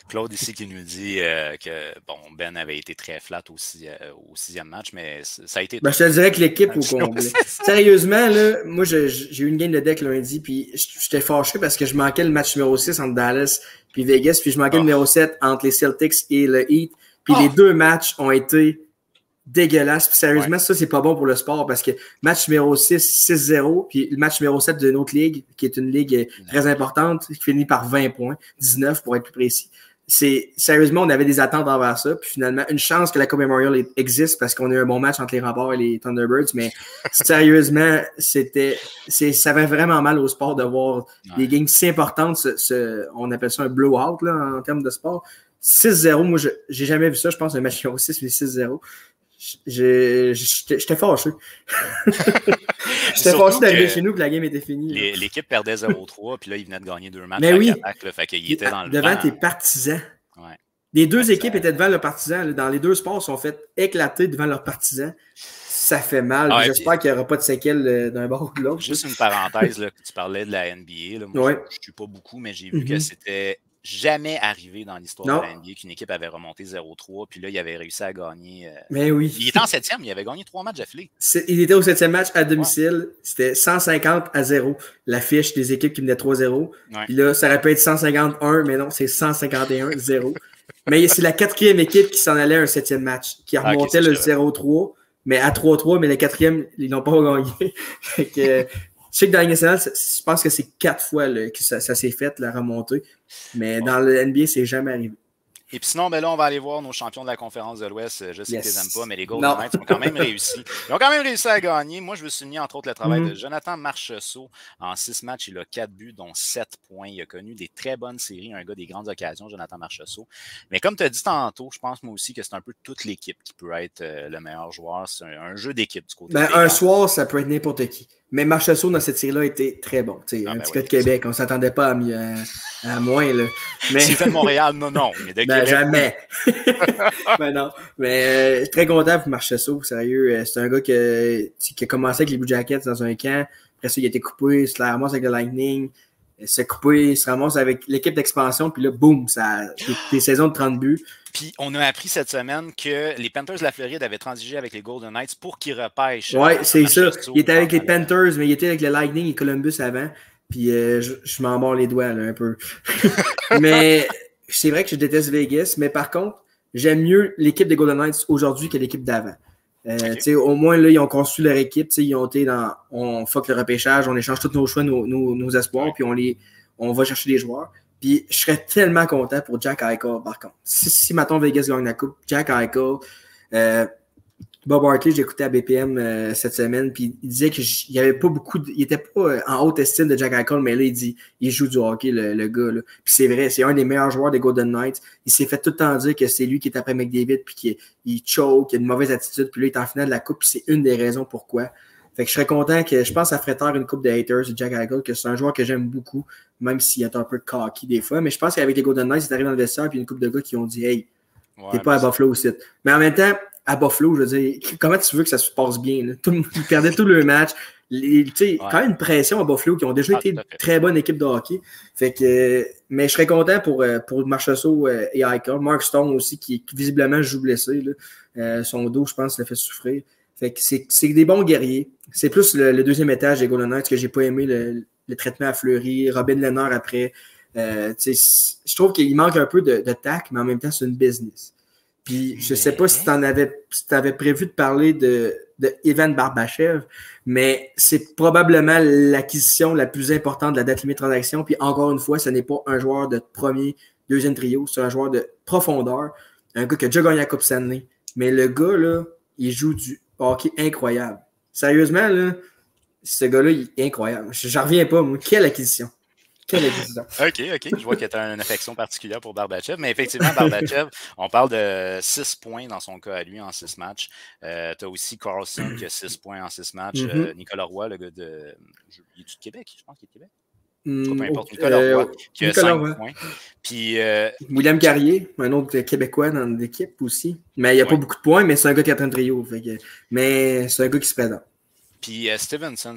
Claude ici qui nous dit que bon, Ben avait été très flat au 6e match, mais ça a été... Ben, je te dirais que l'équipe au complet. Sérieusement, là, moi j'ai eu une game de deck lundi, puis j'étais fâché parce que je manquais le match numéro 6 entre Dallas puis Vegas, puis je manquais le numéro 7 entre les Celtics et le Heat. Puis les deux matchs ont été dégueulasses. Puis sérieusement, ça, c'est pas bon pour le sport parce que match numéro 6, 6-0, puis le match numéro 7 d'une autre ligue, qui est une ligue très importante, qui finit par 20 points, 19 pour être plus précis. Sérieusement, on avait des attentes envers ça. Puis finalement, une chance que la Coupe Memorial existe parce qu'on a eu un bon match entre les Remparts et les Thunderbirds. Mais sérieusement, ça fait vraiment mal au sport de voir des games si importantes. On appelle ça un blowout là, en termes de sport. 6-0, moi, j'ai jamais vu ça. Je pense un match numéro 6, mais 6-0. J'étais fâché. J'étais fâché d'arriver chez nous que la game était finie. L'équipe perdait 0-3, puis là, ils venaient de gagner 2 matchs mais oui, attaque, là, fait qu'il était dans le devant vent. tes partisans. Ouais. Les deux équipes étaient devant leurs partisans. Là. Dans les deux sports, ils sont fait éclater devant leurs partisans. Ça fait mal. J'espère qu'il n'y aura pas de séquelles d'un bord ou de l'autre. Juste une parenthèse, là, tu parlais de la NBA. Là. Moi, je ne suis pas beaucoup, mais j'ai vu que c'était jamais arrivé dans l'histoire de la NBA qu'une équipe avait remonté 0-3, puis là, il avait réussi à gagner. Mais oui. Il était en 7e, il avait gagné 3 matchs d'affilée. Il était au 7e match à domicile. C'était 150-0. La fiche des équipes qui venaient 3-0. Puis là, ça aurait pu être 151, mais non, c'est 151-0. Mais c'est la 4e équipe qui s'en allait à un 7e match, qui remontait le 0-3, mais à 3-3, mais le 4e, ils n'ont pas gagné. Fait que, je sais que dans la Ligue nationale, je pense que c'est 4 fois là, que ça s'est fait, la remontée. Mais dans le NBA, c'est jamais arrivé. Et puis sinon, ben là, on va aller voir nos champions de la conférence de l'Ouest. Je sais que tu les aimes pas, mais les Golden Knights ont quand même réussi. Ils ont quand même réussi à gagner. Moi, je veux souligner, entre autres, le travail de Jonathan Marchessault. En 6 matchs, il a 4 buts, dont 7 points. Il a connu des très bonnes séries, un gars des grandes occasions, Jonathan Marchessault. Mais comme tu as dit tantôt, je pense moi aussi que c'est un peu toute l'équipe qui peut être le meilleur joueur. C'est un jeu d'équipe du côté un soir, ça peut être n'importe qui. Mais Marchessault, dans cette série-là, était très bon. Un petit gars de Québec, on ne s'attendait pas à moins. Là. Mais... S'il fait de Montréal, non. Mais de Québec, jamais. Mais non. Mais je suis très content pour Marchessault, sérieux. C'est un gars qui a commencé avec les Blue Jackets dans un camp. Après ça, il a été coupé, il se ramasse avec le Lightning. Il s'est coupé, il se ramasse avec l'équipe d'expansion. Puis là, boum, des saisons de 30 buts. Puis, on a appris cette semaine que les Panthers de la Floride avaient transigé avec les Golden Knights pour qu'ils repêchent. Oui, c'est ça. Il était avec les Panthers, mais il était avec le Lightning et Columbus avant. Puis, je m'en mords les doigts là, un peu. Mais c'est vrai que je déteste Vegas. Mais par contre, j'aime mieux l'équipe des Golden Knights aujourd'hui que l'équipe d'avant. Au moins, là, ils ont construit leur équipe. Ils ont été dans on fuck le repêchage, on échange tous nos choix, nos espoirs, puis on va chercher des joueurs. Puis je serais tellement content pour Jack Eichel, par contre. Si maintenant Vegas gagne la coupe, Jack Eichel, Bob Hartley, j'écoutais à BPM cette semaine, puis il disait qu'il y avait pas beaucoup, il était pas en haute estime de Jack Eichel, mais là, il dit, il joue du hockey, le gars, là. Puis c'est vrai, c'est un des meilleurs joueurs des Golden Knights. Il s'est fait tout le temps dire que c'est lui qui est après McDavid, puis qu'il choke, qu'il a une mauvaise attitude, puis là, il est en finale de la coupe, puis c'est une des raisons pourquoi. Fait que je serais content que, je pense, ça ferait taire une coupe de haters de Jack Eichel, que c'est un joueur que j'aime beaucoup, même s'il est un peu cocky des fois. Mais je pense qu'avec les Golden Knights, il arrive dans le vestiaire, puis une coupe de gars qui ont dit, hey, t'es pas à Buffalo aussi. Mais en même temps, à Buffalo, je veux dire, comment tu veux que ça se passe bien? Là? Ils perdaient tout le match. Quand même une pression à Buffalo, qui ont déjà été une très bonne équipe de hockey. Fait que, mais je serais content pour Marchessault et Eichel. Mark Stone aussi, qui visiblement joue blessé. Là. Son dos, je pense, l'a fait souffrir. Fait que c'est des bons guerriers. C'est plus le deuxième étage des Golden Knights que j'ai pas aimé, le traitement à Fleury, Robin Lehner après. Je trouve qu'il manque un peu de tact, mais en même temps, c'est une business. Puis je sais pas si tu avais prévu de parler de Ivan Barbachev, mais c'est probablement l'acquisition la plus importante de la date limite transaction. Puis encore une fois, ce n'est pas un joueur de premier, deuxième trio, c'est un joueur de profondeur, un gars qui a déjà gagné la Coupe Stanley. Mais le gars, là, il joue du hockey incroyable. Sérieusement, là, ce gars-là, il est incroyable. J'en reviens pas, moi. Quelle acquisition! Quelle acquisition! OK. Je vois que tu as une affection particulière pour Barbachev. Mais effectivement, Barbachev, on parle de 6 points dans son cas à lui en 6 matchs. Tu as aussi Carlson qui a 6 points en 6 matchs. Nicolas Roy, le gars de... Il est du Québec? Je pense qu'il est de Québec. peu importe, Nicolas Roy, qui a 5 points. Puis, William Carrier, un autre Québécois dans l'équipe aussi. Mais il n'y a pas beaucoup de points, mais c'est un gars qui a un trio. Mais c'est un gars qui se présente. Puis Stevenson,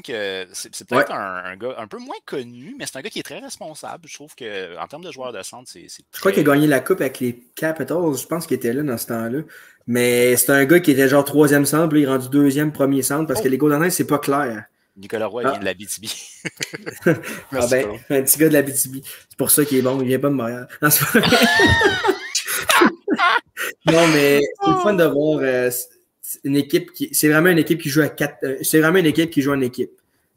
que c'est peut-être un gars un peu moins connu, mais c'est un gars qui est très responsable. Je trouve qu'en termes de joueur de centre, c'est très... Je crois qu'il a gagné la coupe avec les Capitals. Je pense qu'il était là dans ce temps-là. Mais c'est un gars qui était genre 3e centre, puis il est rendu 2e, 1er centre, parce que les Golden Knights, c'est pas clair. Nicolas Roy vient de l'Abitibi. Ah ben, un petit gars de l'Abitibi. C'est pour ça qu'il est bon, il vient pas de Montréal. Non, mais c'est le fun de voir une équipe qui. C'est vraiment une équipe qui joue à 4. C'est vraiment une équipe qui joue en équipe.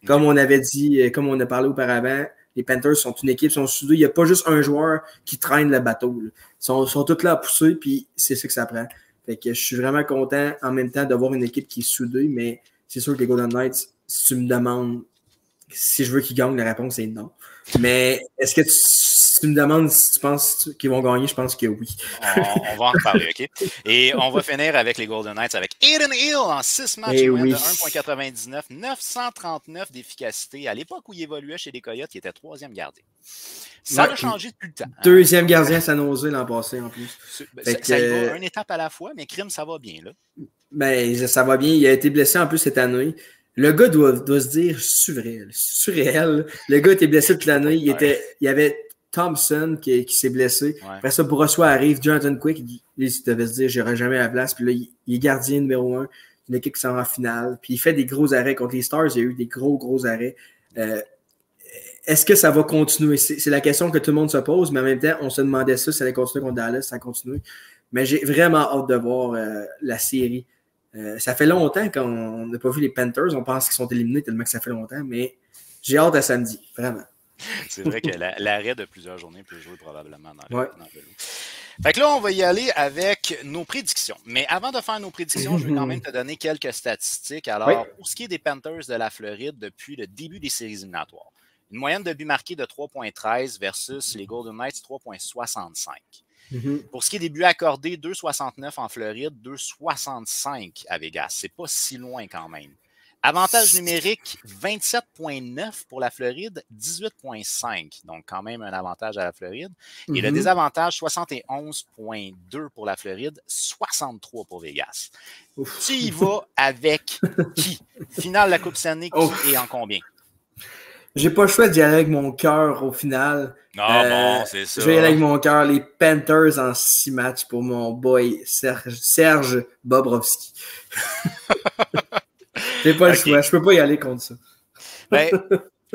Comme on avait dit, comme on a parlé auparavant, les Panthers sont une équipe, sont soudés. Il n'y a pas juste un joueur qui traîne le bateau. Ils sont tous là à pousser, puis c'est ça que ça prend. Fait que je suis vraiment content en même temps d'avoir une équipe qui est soudée, mais c'est sûr que les Golden Knights, si tu me demandes si je veux qu'ils gagnent, la réponse est non. Mais est-ce que si tu me demandes si tu penses qu'ils vont gagner, je pense que oui. On va en reparler, OK? Et on va finir avec les Golden Knights avec Adin Hill en 6 matchs de 1,99, 939 d'efficacité. À l'époque où il évoluait chez les Coyotes, il était 3e gardien. Ça a changé depuis le temps. 2e gardien à San Jose l'an passé en plus. Ça y va une étape à la fois, mais crime, ça va bien, là. Ben, ça va bien. Il a été blessé en plus cette année. Le gars doit se dire surréel. Le gars était blessé toute l'année. Il y avait Thompson qui s'est blessé. Ouais. Après ça, Brossois arrive, Jonathan Quick, il devait se dire j'aurai jamais la place. Puis là, il est gardien numéro 1 d'une équipe qui s'en va en finale. Puis il fait des gros arrêts contre les Stars. Il y a eu des gros arrêts. Est-ce que ça va continuer? C'est la question que tout le monde se pose, mais en même temps, on se demandait ça allait continuer contre Dallas, ça a continué. Mais j'ai vraiment hâte de voir la série. Ça fait longtemps qu'on n'a pas vu les Panthers. On pense qu'ils sont éliminés tellement que ça fait longtemps, mais j'ai hâte à samedi, vraiment. C'est vrai que l'arrêt de plusieurs journées peut jouer probablement dans le lot. Fait que là, on va y aller avec nos prédictions. Mais avant de faire nos prédictions, je vais quand même te donner quelques statistiques. Alors, pour ce qui est des Panthers de la Floride depuis le début des séries éliminatoires, une moyenne de buts marqués de 3,13 versus les Golden Knights 3,65. Pour ce qui est des buts accordés, 2,69 en Floride, 2,65 à Vegas. C'est pas si loin quand même. Avantage numérique, 27,9 pour la Floride, 18,5. Donc, quand même un avantage à la Floride. Et le désavantage, 71,2 pour la Floride, 63 pour Vegas. Tu y vas avec qui? Finale de la Coupe Stanley, qui et en combien? J'ai pas le choix d'y aller avec mon cœur au final. Bon, c'est ça. Je vais y aller avec mon cœur. Les Panthers en 6 matchs pour mon boy Serge Bobrovski. J'ai pas le choix. Je peux pas y aller contre ça. Ben,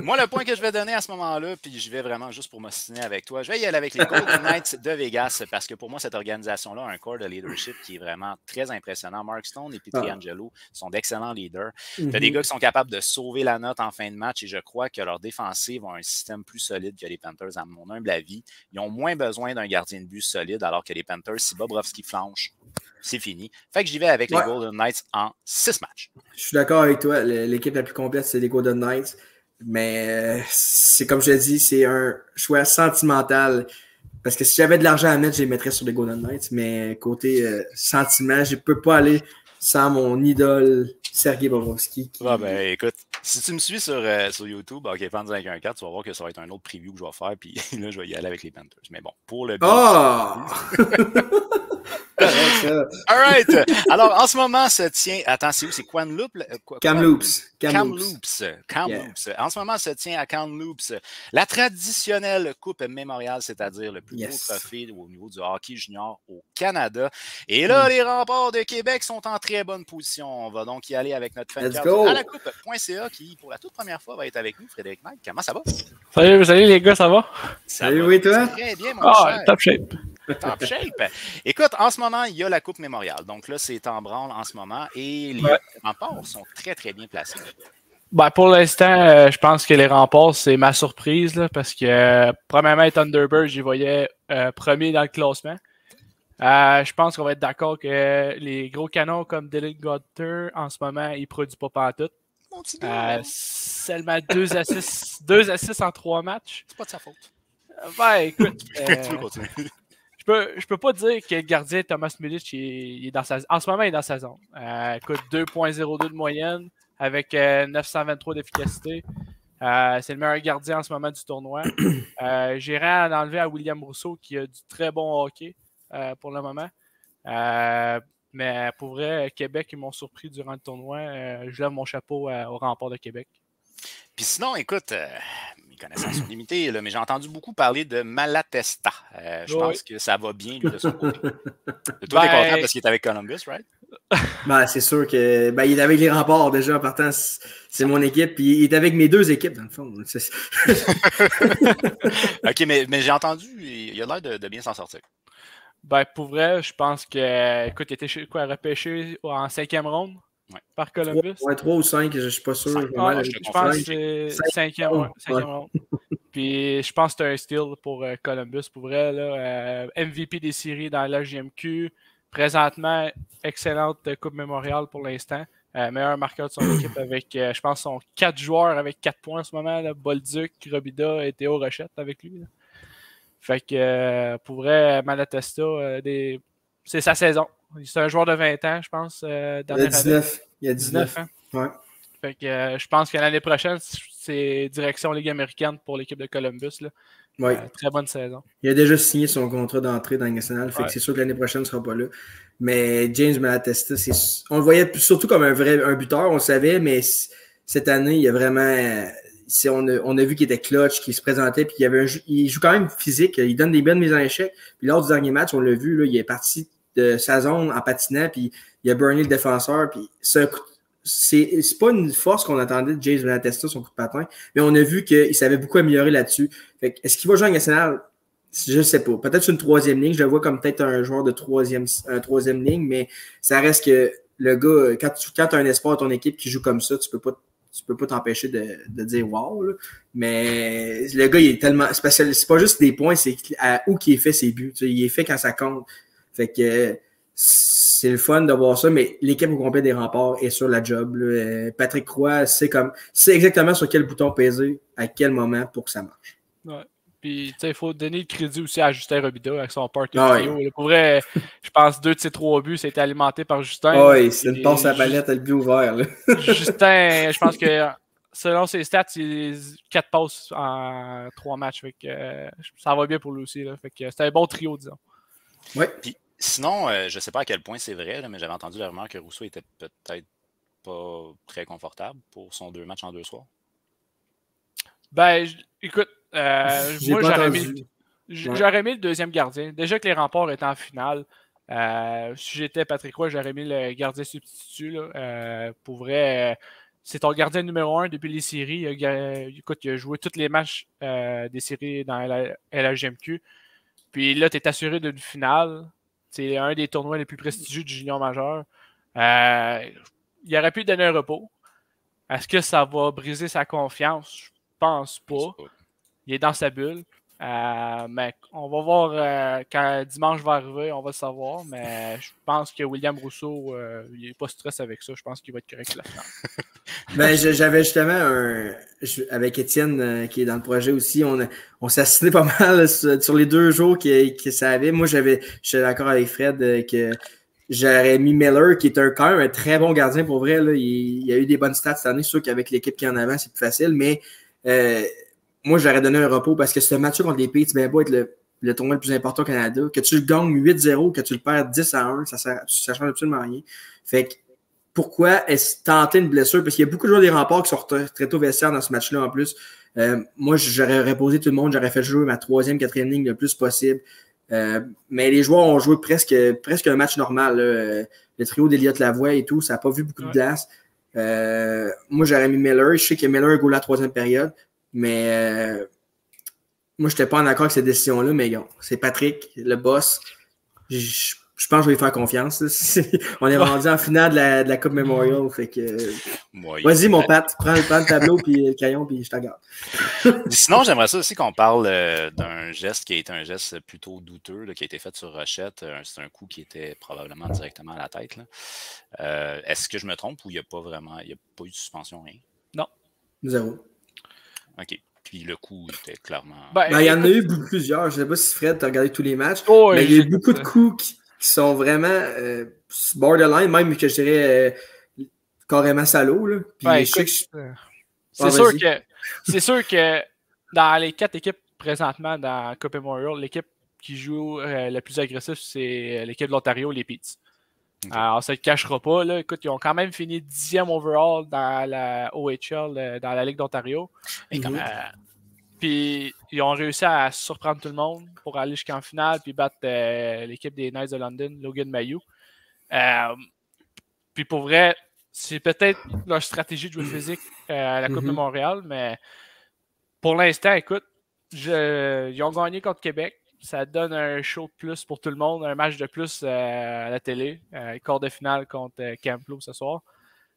moi, le point que je vais donner à ce moment-là, puis je vais vraiment juste pour m'ostiner avec toi, je vais y aller avec les Golden Knights de Vegas parce que pour moi, cette organisation-là a un corps de leadership qui est vraiment très impressionnant. Mark Stone et Pietrangelo sont d'excellents leaders. Tu as des gars qui sont capables de sauver la note en fin de match et je crois que leur défensive a un système plus solide que les Panthers, à mon humble avis. Ils ont moins besoin d'un gardien de but solide alors que les Panthers, si Bobrovski flanche, c'est fini. Fait que j'y vais avec les Golden Knights en 6 matchs. Je suis d'accord avec toi. L'équipe la plus complète, c'est les Golden Knights. Mais c'est comme je l'ai dit, c'est un choix sentimental. Parce que si j'avais de l'argent à mettre, je les mettrais sur les Golden Knights. Mais côté sentiment, je ne peux pas aller sans mon idole Sergei Bobrovski. Ben écoute, si tu me suis sur YouTube, OK, Fans avec un 4, tu vas voir que ça va être un autre preview que je vais faire. Puis là, je vais y aller avec les Panthers. Mais bon, pour le All right. Alors, en ce moment, se tient... Attends, c'est où? C'est Kamloops? Kamloops. En ce moment, se tient à Kamloops la traditionnelle Coupe Mémorial, c'est-à-dire le plus beau trophée au niveau du hockey junior au Canada. Et là, les Remparts de Québec sont en très bonne position. On va donc y aller avec notre fan card à la coupe.ca qui, pour la toute première fois, va être avec nous. Frédéric Mike, comment ça va? Salut les gars, ça va? Salut, oui, toi? Très bien, mon cher. Top shape. Top shape. Écoute, en ce moment, il y a la Coupe Mémorial. Donc là, c'est en branle en ce moment et les Remparts sont très, très bien placés. Ben, pour l'instant, je pense que les Remparts, c'est ma surprise là, parce que premièrement, Thunderbird, j'y voyais premier dans le classement. Je pense qu'on va être d'accord que les gros canons comme Dylan Guenther, en ce moment, ils ne produisent pas pantoute. Seulement 2 assists en 3 matchs. C'est pas de sa faute. Ben, écoute. Je peux pas dire que le gardien Thomas Milic il est dans en ce moment, il est dans sa zone. Écoute, 2,02 de moyenne avec 923 d'efficacité. C'est le meilleur gardien en ce moment du tournoi. J'irai en enlever à William Rousseau qui a du très bon hockey pour le moment. Mais pour vrai, Québec, ils m'ont surpris durant le tournoi. Je lève mon chapeau au Rempart de Québec. Puis sinon, écoute, mes connaissances sont limitées, là, mais j'ai entendu beaucoup parler de Malatesta. Je pense que ça va bien, lui, de son côté. Toi, t'es content parce qu'il est avec Columbus, right? C'est sûr que il est avec les Remparts déjà en partant. C'est mon équipe. Puis il est avec mes deux équipes, dans le fond. OK, mais j'ai entendu, il a l'air de bien s'en sortir. Pour vrai, je pense que, écoute, il était repêché en 5e ronde par Columbus. 3 ou 5, je ne suis pas sûr. Je pense que c'est 5e ronde. Puis je pense que c'est un steal pour Columbus. Pour vrai, là, MVP des séries dans l'AGMQ. Présentement, excellente Coupe Mémoriale pour l'instant. Meilleur marqueur de son équipe avec, je pense, son 4 joueurs avec 4 points en ce moment. Là, Bolduc, Robida et Théo Rochette avec lui. Là. Fait que pour vrai, Malatesta, c'est sa saison. C'est un joueur de 20 ans, je pense. Il y a 19 ans. Ouais. Fait que je pense que l'année prochaine, c'est direction Ligue américaine pour l'équipe de Columbus. Là. Ouais. Très bonne saison. Il a déjà signé son contrat d'entrée dans la nationale, fait que c'est sûr que l'année prochaine ne sera pas là. Mais James Malatesta, on le voyait surtout comme un buteur, on le savait, mais cette année, il y a vraiment... On a vu qu'il était clutch, qu'il se présentait, puis il joue quand même physique, il donne des bonnes mises en échec. Puis lors du dernier match, on l'a vu, là, il est parti de sa zone en patinant, puis il a burné le défenseur. Puis c'est pas une force qu'on attendait de James Malatesta, son coup de patin, mais on a vu qu'il savait beaucoup améliorer là-dessus. Fait que, est-ce qu'il va jouer en national? Je sais pas. Peut-être sur une 3e ligne. Je le vois comme peut-être un joueur de 3e ligne, mais ça reste que le gars, quand tu as un espoir à ton équipe qui joue comme ça, tu peux pas t'empêcher de dire wow. Là. Mais le gars, il est tellement spécial. C'est pas juste des points, c'est où qu'il est fait ses buts. Tu sais, il est fait quand ça compte. Fait que c'est le fun de voir ça, mais l'équipe au complet des Remparts est sur la job. Là. Patrick Roy, c'est exactement sur quel bouton peser, à quel moment pour que ça marche. Ouais. Puis, il faut donner le crédit aussi à Justin Robida avec son party trio. Ouais. Pour vrai, je pense 2 de ses 3 buts, c'était alimenté par Justin. Oui, c'est une passe à la palette à le but ouvert. Là. Justin, je pense que selon ses stats, c'est 4 passes en 3 matchs. Fait que, ça va bien pour lui aussi. Là. Fait que c'était un bon trio, disons. Oui. Puis, sinon, je ne sais pas à quel point c'est vrai, là, mais j'avais entendu la rumeur que Rousseau était peut-être pas très confortable pour son 2 matchs en 2 soirs. Écoute, moi, j'aurais mis le deuxième gardien. Déjà que les Remparts étaient en finale, si j'étais Patrick Roy, j'aurais mis le gardien substitut. Là. Pour vrai, c'est ton gardien numéro 1 depuis les séries. Écoute, il a joué tous les matchs des séries dans la LHGMQ. Puis là, tu es assuré d'une finale. C'est un des tournois les plus prestigieux du junior majeur. Il aurait pu donner un repos. Est-ce que ça va briser sa confiance? Je pense pas. Il est dans sa bulle. Mais on va voir quand dimanche va arriver, on va le savoir. Mais je pense que William Rousseau, il n'est pas stressé avec ça. Je pense qu'il va être correct là. J'avais justement avec Étienne qui est dans le projet aussi, on s'est assigné pas mal sur les 2 jours que ça avait. Moi, j'étais d'accord avec Fred que j'aurais mis Miller, qui est quand même un très bon gardien pour vrai. Là. Il a eu des bonnes stats cette année. C'est sûr qu'avec l'équipe qui est en avant, c'est plus facile, mais moi, j'aurais donné un repos parce que ce match contre les Pays, tu bien beau être le tournoi le plus important au Canada. Que tu le gagnes 8-0, que tu le perds 10-1, ça change absolument rien. Fait que pourquoi est-ce tenter une blessure? Parce qu'il y a beaucoup de joueurs des Remparts qui sont retraités au vestiaire dans ce match-là en plus. Moi, j'aurais reposé tout le monde, j'aurais fait jouer ma 3e, 4e ligne le plus possible. Mais les joueurs ont joué presque un match normal. Là. Le trio d'Eliott Lavoie et tout, ça n'a pas vu beaucoup de glace. Moi, j'aurais mis Miller. Je sais que Miller a goal la 3e période. Mais moi, je n'étais pas en accord avec cette décision-là, mais c'est Patrick, le boss. Je pense que je vais lui faire confiance. On est rendu en finale de la Coupe Memorial. Fait que, vas-y, mon Pat, prends le tableau puis le crayon, puis je te regarde. Sinon, j'aimerais ça aussi qu'on parle d'un geste qui a été un geste plutôt douteux, là, qui a été fait sur Rochette. C'est un coup qui était probablement directement à la tête. Là. Est-ce que je me trompe ou il n'y a pas eu de suspension, rien? Non. 0. OK. Puis le coup était clairement... il y en a eu plusieurs. Je ne sais pas si Fred t'a regardé tous les matchs. Mais il y a eu beaucoup de coups qui sont vraiment borderline, même que je dirais carrément salaud. Là. Puis c'est sûr que C'est sûr que dans les 4 équipes présentement dans Coupe Memorial, l'équipe qui joue le plus agressif, c'est l'équipe de l'Ontario, les Peets. Okay. Alors, ça ne le cachera pas. Là. Écoute, ils ont quand même fini 10e overall dans la OHL, dans la Ligue d'Ontario. Puis, ils ont réussi à surprendre tout le monde pour aller jusqu'en finale puis battre l'équipe des Knights de London, Logan Mayou. Puis, pour vrai, c'est peut-être leur stratégie de jouer physique à la Coupe de Montréal, mais pour l'instant, écoute, ils ont gagné contre Québec. Ça donne un show de plus pour tout le monde, un match de plus à la télé. Quart de finale contre Kamloops ce soir.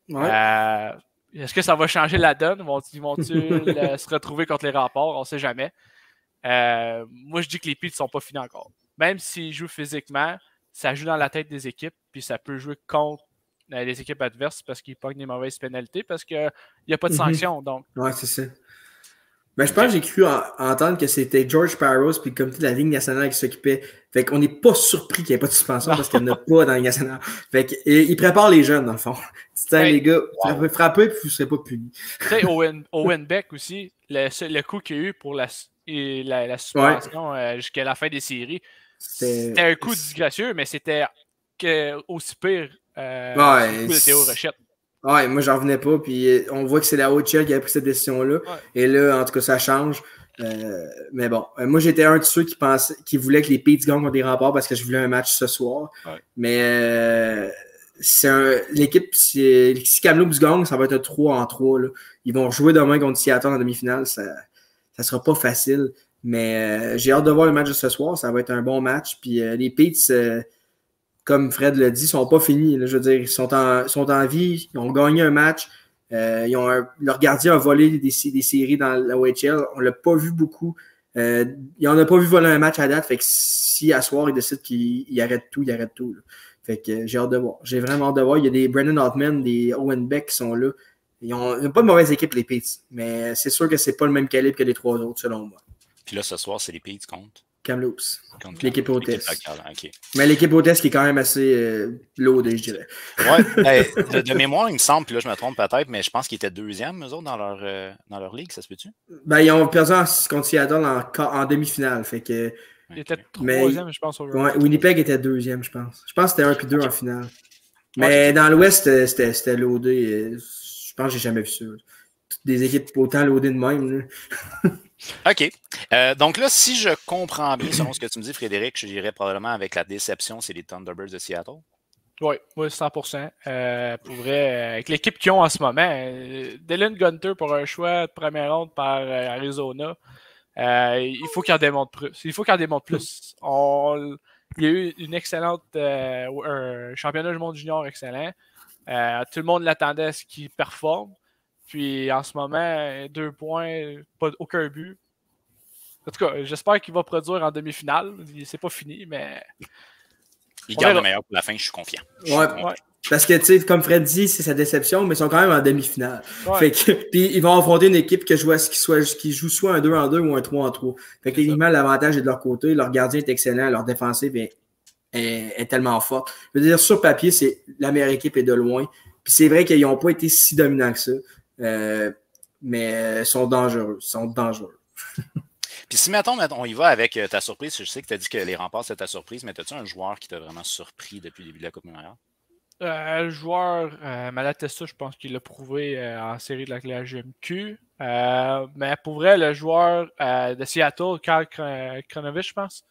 Ouais. Est-ce que ça va changer la donne? Ils vont-tu se retrouver contre les Remparts? On ne sait jamais. Moi, je dis que les Peets ne sont pas finis encore. Même s'ils jouent physiquement, ça joue dans la tête des équipes, puis ça peut jouer contre les équipes adverses parce qu'ils pognent des mauvaises pénalités, parce qu'il n'y a pas de sanction. Donc. Ouais, c'est ça. Ben, je pense que j'ai cru entendre que c'était George Parros puis le comité de la Ligue nationale qui s'occupait. Fait qu'on n'est pas surpris qu'il n'y ait pas de suspension parce qu'il n'y en a pas dans la Ligue nationale. Fait qu'ils préparent les jeunes, dans le fond. Les gars, ça peut frapper puis vous ne serez pas punis. Tu sais, Owen Beck aussi, le coup qu'il y a eu pour la suspension jusqu'à la fin des séries, c'était un coup disgracieux, mais c'était aussi pire le coup de Théo Rochette. Ouais, moi, j'en revenais pas. Puis on voit que c'est la OHL qui a pris cette décision-là. Ouais. Et là, en tout cas, ça change. Mais bon, moi, j'étais un de ceux qui voulaient que les Peets gagnent contre les Remparts parce que je voulais un match ce soir. Ouais. Mais l'équipe, si Kamloops gagne, ça va être un 3-3. Là. Ils vont jouer demain contre Seattle en demi-finale. Ça sera pas facile. Mais j'ai hâte de voir le match de ce soir. Ça va être un bon match. Puis les Peets... comme Fred l'a dit, ils sont pas finis. Là, je veux dire, ils sont en vie, ils ont gagné un match. Leur gardien a volé des séries dans la OHL. On l'a pas vu beaucoup. Il n'en a pas vu voler un match à date. Fait que si à soir, il décide qu'il arrête tout, il arrête tout. Là. Fait que j'ai hâte de voir. J'ai vraiment hâte de voir. Il y a des Brendan Altman, des Owen Beck qui sont là. Ils n'ont pas de mauvaise équipe, les Peets. Mais c'est sûr que c'est pas le même calibre que les 3 autres, selon moi. Puis là, ce soir, c'est les Peets contre Kamloops. L'équipe hôtesse. Okay. Mais l'équipe hôtesse qui est quand même assez loadée, je dirais. Ouais, de mémoire, il me semble, puis là, je me trompe peut-être, mais je pense qu'ils étaient 2e, eux autres, dans leur ligue, ça se peut-tu? Ben, ils ont perdu contre Seattle en demi-finale. Fait que, ils étaient 3e, je pense. Ouais, Winnipeg était 2e, je pense. Je pense que c'était 1 puis 2 en finale. Mais dans l'Ouest, c'était loadé. Je pense que j'ai jamais vu ça. Toutes des équipes autant loadées de même. OK. Donc là, si je comprends bien, selon ce que tu me dis, Frédéric, je dirais probablement avec la déception, c'est les Thunderbirds de Seattle. Oui, 100%. Pour vrai, avec l'équipe qu'ils ont en ce moment, Dylan Gunter pour un choix de première ronde par Arizona, il faut qu'il en démontre plus. Il faut qu'il en démontre plus. Il y a eu une excellente un championnat du monde junior excellent. Tout le monde l'attendait à ce qu'il performe. Puis en ce moment, 2 points, aucun but. En tout cas, j'espère qu'il va produire en demi-finale. C'est pas fini, mais. Il garde le meilleur pour la fin, je suis confiant. Ouais. Parce que, tu sais, comme Fred dit, c'est sa déception, mais ils sont quand même en demi-finale. Ouais. Puis ils vont affronter une équipe qui joue soit un 2-2 ou un 3-3. Fait que techniquement, l'avantage est de leur côté. Leur gardien est excellent, leur défensive est tellement forte. Je veux dire, sur papier, c'est la meilleure équipe est de loin. Puis c'est vrai qu'ils n'ont pas été si dominants que ça. Mais ils sont dangereux. Puis si, mettons, on y va avec ta surprise, je sais que tu as dit que les Remparts, c'est ta surprise, mais as-tu un joueur qui t'a vraiment surpris depuis le début de la Coupe Memorial? Le joueur, Malatesta, je pense qu'il l'a prouvé en série de la GMQ. Mais pour vrai, le joueur de Seattle, Karl Kronovich, je pense.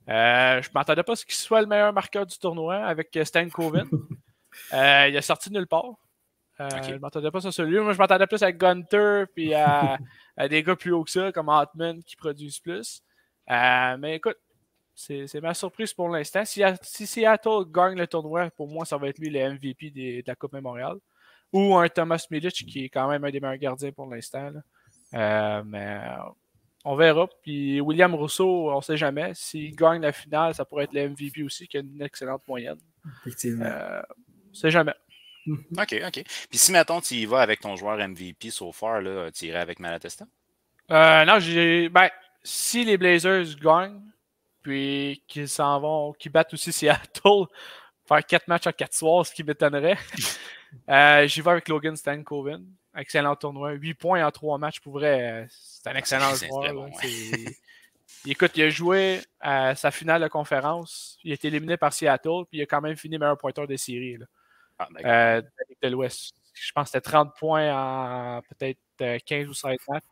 Je ne m'attendais pas à ce qu'il soit le meilleur marqueur du tournoi avec Stan Coven. Il a sorti de nulle part. Je ne m'attendais pas à ça lui. Moi, je m'attendais plus à Gunter puis à des gars plus hauts que ça, comme Hartman, qui produisent plus. Mais écoute, c'est ma surprise pour l'instant. Si Seattle gagne le tournoi, pour moi, ça va être lui le MVP de la Coupe Memorial. Ou un Thomas Milic, qui est quand même un des meilleurs gardiens pour l'instant. Mais on verra. Puis William Rousseau, on ne sait jamais. S'il gagne la finale, ça pourrait être le MVP aussi, qui a une excellente moyenne. Effectivement. On ne sait jamais. OK. Puis si, mettons, tu y vas avec ton joueur MVP so far, là, tu irais avec Malatesta? Non, si les Blazers gagnent, puis qu'ils battent aussi Seattle, faire 4 matchs en 4 soirs, ce qui m'étonnerait, j'y vais avec Logan Stankoven. excellent tournoi. 8 points en 3 matchs, pour vrai, c'est un excellent joueur. Bon, ouais. Écoute, il a joué à sa finale de conférence. Il a été éliminé par Seattle, puis il a quand même fini meilleur pointeur des séries de la Ligue de l'Ouest. Je pense que c'était 30 points en peut-être 15 ou 16 matchs.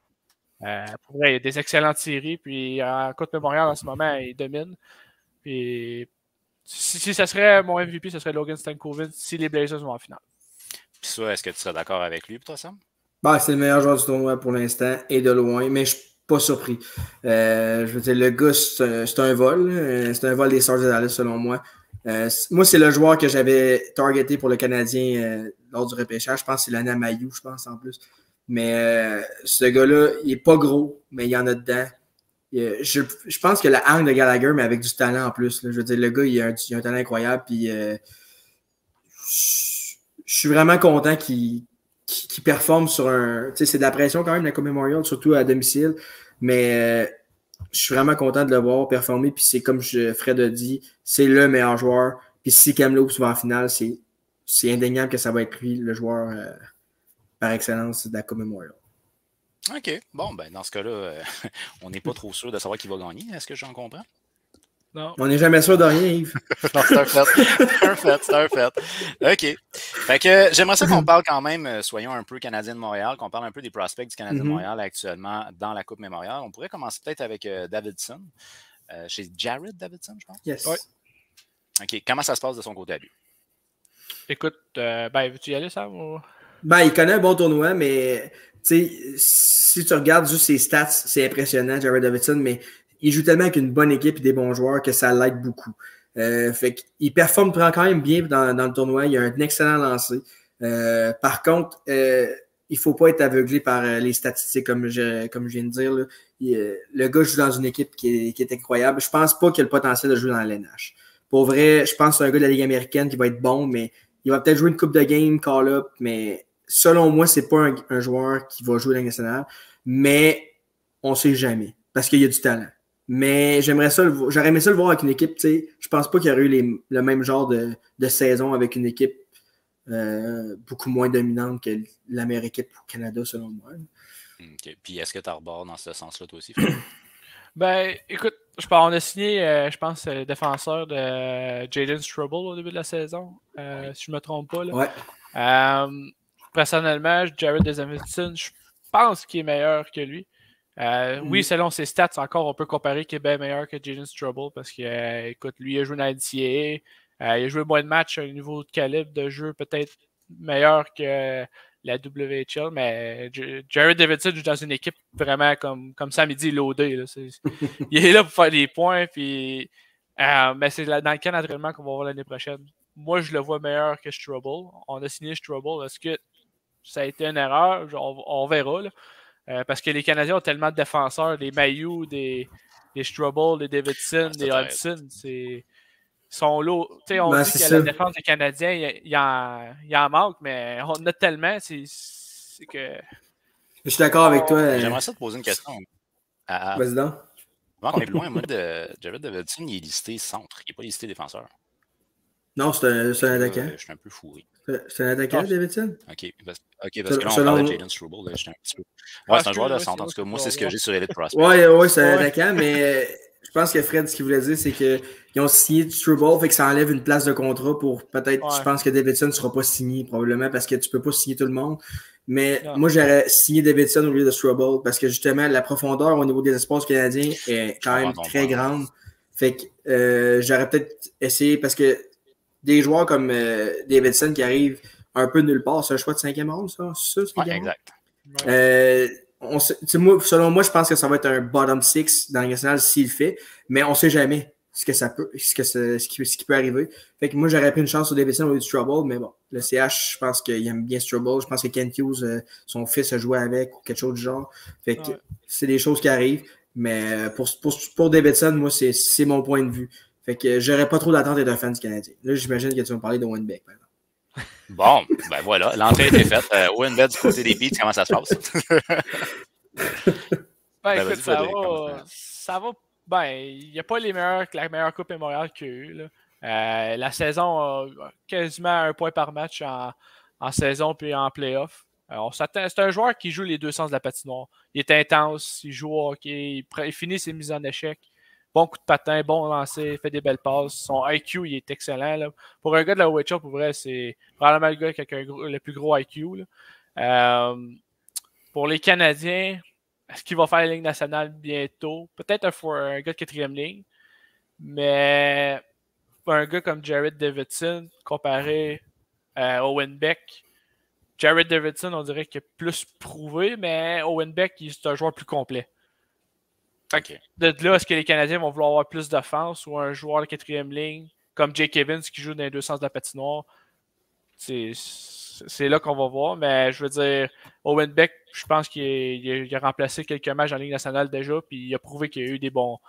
Pour vrai, il y a des excellentes séries. Puis en Coupe Memorial, en ce moment, il domine. Puis si ça serait mon MVP, ce serait Logan Stankovic si les Blazers vont en finale. Puis ça, est-ce que tu serais d'accord avec lui, pour toi, Sam? Ben, c'est le meilleur joueur du tournoi pour l'instant et de loin, mais je suis pas surpris. Je veux dire, le gars, c'est un vol. C'est un vol des Stars de Dallas, selon moi. Moi, c'est le joueur que j'avais targeté pour le Canadien lors du repêchage. Je pense que c'est l'année à Mailloux, je pense, en plus. Mais ce gars-là, il est pas gros, mais il y en a dedans. Je pense que la hangue de Gallagher, mais avec du talent en plus. Là. Je veux dire, le gars, il a un talent incroyable. Puis, je suis vraiment content qu'il performe sur un... Tu sais, c'est de la pression quand même, la Coupe Memorial, surtout à domicile. Mais je suis vraiment content de le voir performer. Puis c'est comme Fred a dit, c'est le meilleur joueur. Puis si Kamloops va en finale, c'est indéniable que ça va être lui, le joueur par excellence de la Coupe Memorial. OK. Bon, ben dans ce cas-là, on n'est pas trop sûr de savoir qui va gagner. Est-ce que j'en comprends? Non. On n'est jamais sûr de rien, Yves. Non, c'est un fait. C'est un fait. OK. Fait que j'aimerais ça qu'on parle quand même, soyons un peu Canadien de Montréal, qu'on parle un peu des prospects du Canadien de Montréal actuellement dans la Coupe Memorial. On pourrait commencer peut-être avec Davidson. Chez Jared Davidson, je pense. Yes. Ouais. OK. Comment ça se passe de son côté à lui? Écoute, veux-tu y aller, Sam? Ou... Ben, il connaît un bon tournoi, mais tu sais, si tu regardes juste ses stats, c'est impressionnant, Jared Davidson, mais il joue tellement avec une bonne équipe et des bons joueurs que ça l'aide beaucoup. Fait qu'il performe quand même bien dans le tournoi. Il a un excellent lancer. Par contre, il ne faut pas être aveuglé par les statistiques, comme je viens de dire. Là. Le gars joue dans une équipe qui est incroyable. Je pense pas qu'il a le potentiel de jouer dans l'NH. Pour vrai, je pense que c'est un gars de la Ligue américaine qui va être bon, mais il va peut-être jouer une coupe de game, call-up, mais selon moi, c'est pas un joueur qui va jouer dans la Ligue nationale. Mais on ne sait jamais, parce qu'il y a du talent. Mais j'aurais aimé ça le voir avec une équipe, tu sais, je pense pas qu'il y aurait eu le même genre de saison avec une équipe beaucoup moins dominante que la meilleure équipe au Canada, selon moi. OK. Puis est-ce que tu rebordes dans ce sens-là, toi aussi? Ben, écoute, on a signé, je pense, le défenseur de Jayden Struble au début de la saison, si je me trompe pas. Là. Ouais. Personnellement, Jared Davidson, je pense qu'il est meilleur que lui. Oui, selon ses stats, encore, on peut comparer qu'il est bien meilleur que Jayden Struble parce que, écoute, lui, il a joué dans la NCAA. Il a joué moins de matchs à un niveau de calibre de jeu peut-être meilleur que la WHL, mais Jared Davidson joue dans une équipe vraiment comme Sam dit, loadé. Là. Il est là pour faire des points, puis mais c'est dans le camp d'entraînement qu'on va voir l'année prochaine. Moi, je le vois meilleur que Struble. On a signé Struble. Est-ce que ça a été une erreur? On verra, là. Parce que les Canadiens ont tellement de défenseurs, des Mailloux, des Struble, des Davidson, des Hudson, ils sont là. On dit que la défense des Canadiens, il en manque, mais on en a tellement, c'est que... Je suis d'accord avec toi. J'aimerais ça te poser une question. Vas-y donc. Avant qu'on aille plus loin, moi, Jared Davidson, il est listé centre, il n'est pas listé défenseur. Non, c'est un attaquant. Je suis un peu fourré. C'est un attaquant, Davidson? OK, parce que là, on parle de Jayden Struble. J'étais un petit peu... Ouais, c'est un joueur de centre. En tout cas, moi, c'est ce que j'ai sur Elite Prospect. Ouais, c'est un attaquant, mais je pense que Fred, ce qu'il voulait dire, c'est qu'ils ont signé Struble, fait que ça enlève une place de contrat pour peut-être... Ouais. Je pense que Davidson ne sera pas signé, probablement, parce que tu peux pas signer tout le monde. Mais moi, j'aurais signé Davidson au lieu de Struble, parce que justement, la profondeur au niveau des espaces canadiens est quand même très grande. Fait que j'aurais peut-être essayé, parce que des joueurs comme Davidson qui arrivent un peu nulle part, c'est un choix de 5e ronde, ça? Ouais, exact. Selon moi, je pense que ça va être un bottom 6 dans le national s'il le fait, mais on ne sait jamais ce qui peut arriver. Fait que moi, j'aurais pris une chance sur Davidson au lieu de Struble, mais bon, le CH, je pense qu'il aime bien Struble. Je pense que Kent Hughes, son fils a joué avec ou quelque chose du genre. Fait que c'est des choses qui arrivent, mais pour Davidson, moi, c'est mon point de vue. Fait que j'aurais pas trop d'attente d'être un fan du Canadien. Là, j'imagine que tu vas me parler de Winbeck, par exemple. Bon, ben voilà, l'entrée était faite. Winbeck du côté des Beats, comment ça se passe? Écoute, ça va. Ben, il n'y a pas la meilleure Coupe Memorial qu'il y a eu. Là. La saison a quasiment 1 point par match en saison puis en playoff. C'est un joueur qui joue les deux sens de la patinoire. Il est intense, il joue au hockey, il finit ses mises en échec. Bon coup de patin, bon lancer, fait des belles passes. Son IQ, il est excellent. Là. Pour un gars de la OHL, pour vrai, c'est probablement le gars avec le plus gros IQ. Pour les Canadiens, est-ce qu'il va faire la Ligue nationale bientôt? Peut-être un gars de quatrième ligne. Mais un gars comme Jared Davidson, comparé à Owen Beck, Jared Davidson, on dirait qu'il a plus prouvé, mais Owen Beck, c'est un joueur plus complet. Okay. De là, est-ce que les Canadiens vont vouloir avoir plus d'offense ou un joueur de quatrième ligne comme Jake Evans qui joue dans les deux sens de la patinoire? C'est là qu'on va voir, mais je veux dire, Owen Beck, je pense qu'il a remplacé quelques matchs en Ligue nationale déjà, puis il a prouvé qu'il y a eu des bons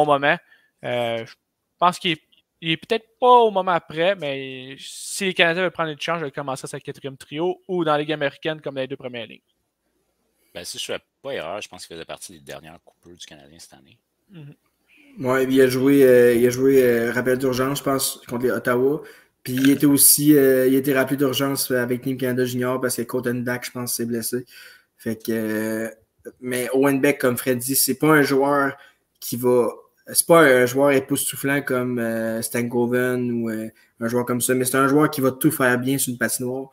moments. Je pense qu'il est peut-être pas au moment après, mais si les Canadiens veulent prendre une chance, je vais commencer sa quatrième trio ou dans la Ligue américaine comme dans les deux premières lignes. Ben, si je ne fais pas erreur, je pense qu'il faisait partie des dernières coupeurs du Canadien cette année. Ouais, il a joué rappel d'urgence, je pense, contre les Ottawa. Puis il était aussi il a été rappelé d'urgence avec Team Canada Junior parce que Kotendak, je pense, s'est blessé. Fait que mais Owen Beck, comme Fred dit, c'est pas un joueur qui va. C'est pas un joueur époustouflant comme Stankoven ou un joueur comme ça, mais c'est un joueur qui va tout faire bien sur une patinoire.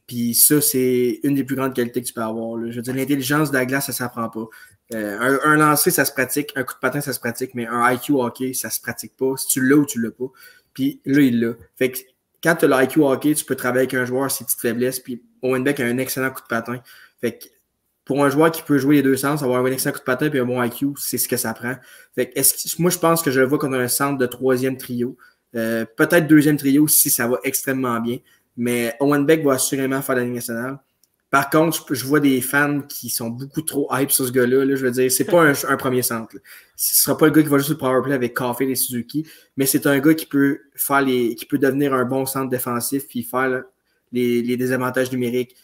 Puis ça, c'est une des plus grandes qualités que tu peux avoir. Là. Je veux dire, l'intelligence de la glace, ça ne s'apprend pas. Un lancer, ça se pratique. Un coup de patin, ça se pratique. Mais un IQ hockey, ça se pratique pas. Si tu l'as ou tu l'as pas. Puis là, il l'a. Fait que quand tu as l'IQ hockey, tu peux travailler avec un joueur ses petites faiblesses. Puis Owen Beck a un excellent coup de patin. Fait que pour un joueur qui peut jouer les deux sens, avoir un excellent coup de patin et un bon IQ, c'est ce que ça prend. Fait que moi, je pense que je le vois comme un centre de troisième trio. Peut-être deuxième trio si ça va extrêmement bien. Mais Owen Beck va assurément faire la Ligue nationale. Par contre, je vois des fans qui sont beaucoup trop hype sur ce gars-là. Là, je veux dire, c'est pas un premier centre. Là. Ce sera pas le gars qui va jouer sur le powerplay avec Caulfield et Suzuki, mais c'est un gars qui peut qui peut devenir un bon centre défensif puis faire là, les désavantages numériques.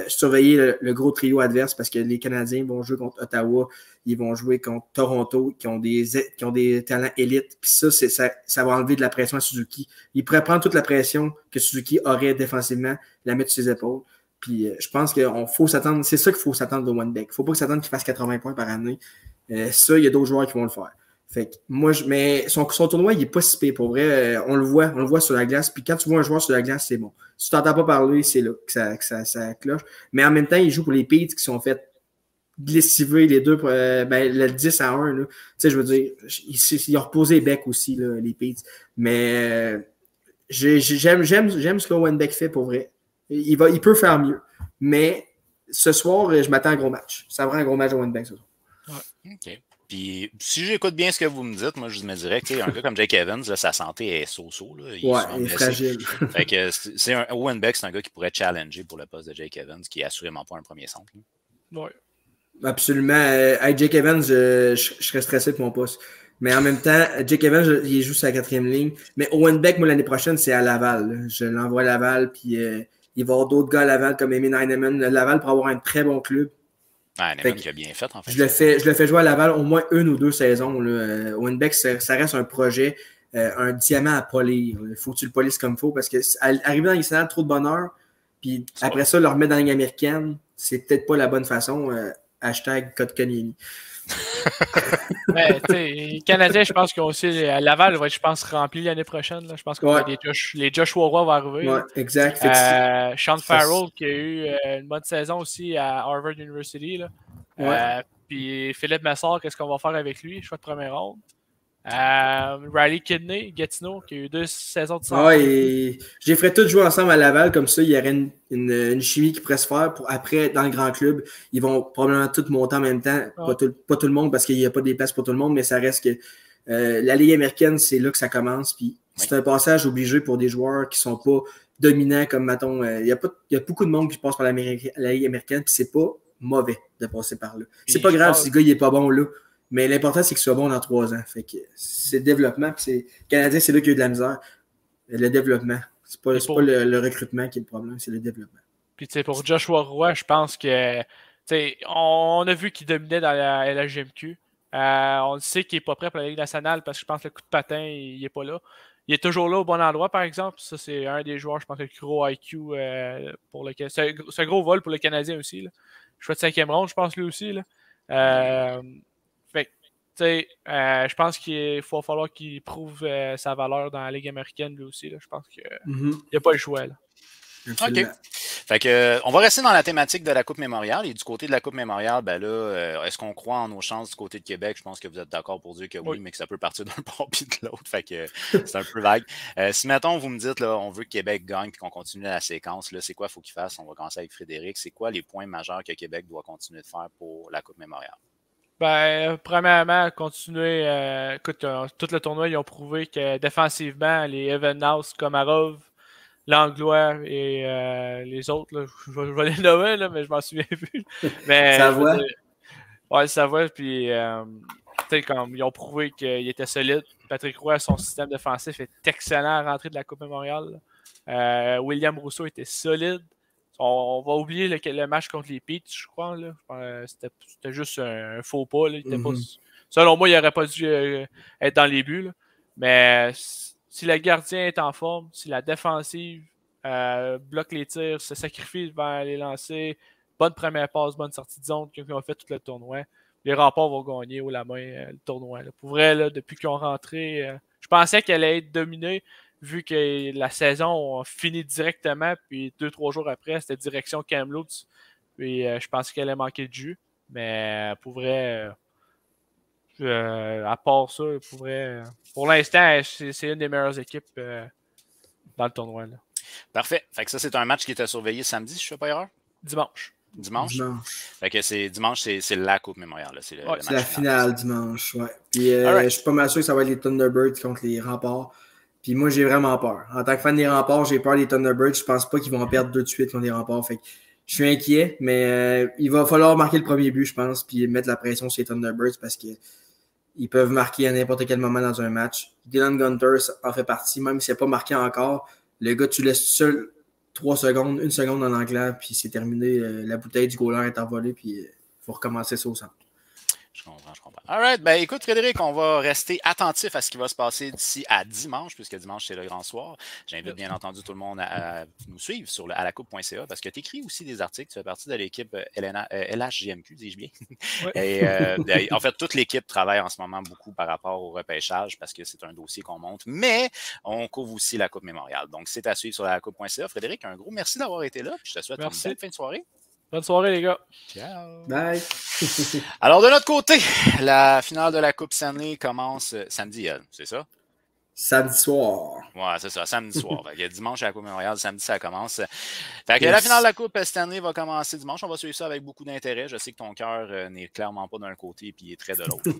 Surveiller le gros trio adverse parce que les Canadiens vont jouer contre Ottawa, ils vont jouer contre Toronto, qui ont des talents élites. Puis ça va enlever de la pression à Suzuki. Il pourrait prendre toute la pression que Suzuki aurait défensivement, la mettre sur ses épaules. Puis je pense qu'il faut s'attendre, c'est ça qu'il faut s'attendre de Owen Beck. Il ne faut pas s'attendre qu'il fasse 80 points par année. Ça, il y a d'autres joueurs qui vont le faire. Fait que mais son tournoi, il n'est pas si pire pour vrai. On le voit sur la glace. Puis quand tu vois un joueur sur la glace, c'est bon. Si tu n'entends pas parler, c'est là que ça cloche. Mais en même temps, il joue pour les Petes qui sont fait lessiver les deux, le 10 à 1. Tu sais, je veux dire, il a reposé Beck aussi, là, les Petes. Mais j'aime ce que Owen Beck fait pour vrai. Il peut faire mieux. Mais ce soir, je m'attends à un gros match. Ça va un gros match Owen Beck ce soir. Ouais. OK. Puis, si j'écoute bien ce que vous me dites, moi, je me dirais que un gars comme Jake Evans, là, sa santé est so-so. Là, il est fragile. Fait que Owen Beck, c'est un gars qui pourrait challenger pour le poste de Jake Evans, qui est assurément pas un premier centre. Oui. Absolument. Jake Evans, je serais stressé pour mon poste. Mais en même temps, Jake Evans, il joue sur la quatrième ligne. Mais Owen Beck, moi, l'année prochaine, c'est à Laval. Là. Je l'envoie à Laval, puis il va y avoir d'autres gars à Laval comme Emin Heinemann. Laval pour avoir un très bon club. Heinemann qui a bien fait, en fait. Je le fais jouer à Laval au moins 1 ou 2 saisons. Là. Owen Beck, ça reste un projet, un diamant à polir. Il faut que tu le polisses comme il faut parce que arriver dans les trop de bonheur, puis après ça, le remettre dans la Ligue américaine, c'est peut-être pas la bonne façon. Hashtag Kotkaniemi. Mais, les Canadiens, je pense qu'ils ont aussi. À Laval va être, je pense, rempli l'année prochaine. Là. Je pense que les Joshua Roy vont arriver. Ouais, exact. Sean Farrell, qui a eu une bonne saison aussi à Harvard University. Là. Puis Philippe Massard, qu'est-ce qu'on va faire avec lui? Choix de première ronde. Riley Kidney, Gatineau, qui a eu 2 saisons de santé. Je les ferais tous jouer ensemble à Laval, comme ça, il y aurait une chimie qui pourrait se faire pour après, dans le grand club. Ils vont probablement tous monter en même temps. Pas tout le monde, parce qu'il n'y a pas des places pour tout le monde, mais ça reste que la Ligue américaine, c'est là que ça commence. Puis c'est un passage obligé pour des joueurs qui ne sont pas dominants, comme, mettons, il y a beaucoup de monde qui passe par la Ligue américaine, puis c'est pas mauvais de passer par là. C'est pas grave si le gars, il n'est pas bon là. Mais l'important, c'est qu'il soit bon dans 3 ans. Fait que c'est le développement. Puis Canadien, c'est là qu'il y a eu de la misère. Le développement. C'est pas le recrutement qui est le problème, c'est le développement. Puis pour Joshua Roy, je pense que on a vu qu'il dominait dans la LHGMQ. On sait qu'il n'est pas prêt pour la Ligue nationale parce que je pense que le coup de patin, il n'est pas là. Il est toujours là au bon endroit, par exemple. Ça, c'est un des joueurs, je pense, le plus gros IQ pour le Canadien. C'est un gros vol pour le Canadien aussi. Là. Choix de 5e ronde, je pense, lui aussi. Là. Fait je pense qu'il va falloir qu'il prouve sa valeur dans la Ligue américaine, lui aussi. Là. Je pense qu'il n'y a pas le choix. Là. OK. Fait que, on va rester dans la thématique de la Coupe Mémorial. Et du côté de la Coupe Mémorial, ben là, est-ce qu'on croit en nos chances du côté de Québec? Je pense que vous êtes d'accord pour dire que oui, mais que ça peut partir d'un bord puis de l'autre. Fait que c'est un peu vague. Si, mettons, vous me dites, là, on veut que Québec gagne puis qu'on continue la séquence, là, c'est quoi il faut qu'il fasse? On va commencer avec Frédéric. C'est quoi les points majeurs que Québec doit continuer de faire pour la Coupe Mémorial? Ben, premièrement, continuer. Écoute, tout le tournoi, ils ont prouvé que défensivement, les Evenhouse, Komarov, Langlois et les autres, là, je vais les nommer, là, mais je m'en souviens plus. Mais, ça va. Ouais, ça va. Puis, comme ils ont prouvé qu'ils étaient solides. Patrick Roy, son système défensif est excellent à rentrer de la Coupe Mémorial. William Rousseau était solide. On va oublier le match contre les Peats, je crois. Là. C'était juste un faux pas. Là. Selon moi, il n'aurait pas dû être dans les buts. Là. Mais si le gardien est en forme, si la défensive bloque les tirs, se sacrifie devant les lancers, bonne première passe, bonne sortie de zone, qui ont fait tout le tournoi, les Remparts vont gagner haut la main le tournoi. Là. Pour vrai, là, depuis qu'ils ont rentré, je pensais qu'elle allait être dominée, vu que la saison a fini directement, puis 2-3 jours après, c'était direction Kamloops. Puis je pensais qu'elle allait manquer de jus. Mais pour vrai, à part ça, pour l'instant, c'est une des meilleures équipes dans le tournoi. Là. Parfait. Fait que ça, c'est un match qui était surveillé samedi, si je ne fais pas erreur? Dimanche. Fait que dimanche, c'est la Coupe Mémorial. C'est la finale dimanche, ouais. Puis je suis pas mal sûr que ça va être les Thunderbirds contre les Remparts. Puis moi, j'ai vraiment peur. En tant que fan des Remparts, j'ai peur des Thunderbirds. Je pense pas qu'ils vont en perdre 2 de suite contre les Remparts. Fait que je suis inquiet, mais il va falloir marquer le premier but, je pense, puis mettre la pression sur les Thunderbirds parce qu'ils peuvent marquer à n'importe quel moment dans un match. Dylan Gunter en fait partie, même s'il n'a pas marqué encore. Le gars, tu laisses seul 3 secondes, 1 seconde dans l'enclave, puis c'est terminé. La bouteille du goaler est envolée, puis il faut recommencer ça au centre. Je comprends. All right. Ben, écoute, Frédéric, on va rester attentif à ce qui va se passer d'ici à dimanche, puisque dimanche, c'est le grand soir. J'invite bien entendu tout le monde à nous suivre sur alacoupe.ca parce que tu écris aussi des articles. Tu fais partie de l'équipe LHJMQ, dis-je bien. Ouais. Et en fait, toute l'équipe travaille en ce moment beaucoup par rapport au repêchage parce que c'est un dossier qu'on monte, mais on couvre aussi la Coupe Mémorial. Donc, c'est à suivre sur alacoupe.ca. Frédéric, un gros merci d'avoir été là. Je te souhaite une belle fin de soirée. Bonne soirée, les gars. Ciao. Bye. Alors, de notre côté, la finale de la Coupe Stanley commence samedi, c'est ça? Samedi soir. Ouais, c'est ça, samedi soir. Dimanche à la Coupe Mémorial, samedi, ça commence. Fait que la finale de la Coupe Stanley va commencer dimanche. On va suivre ça avec beaucoup d'intérêt. Je sais que ton cœur n'est clairement pas d'un côté et il est très de l'autre.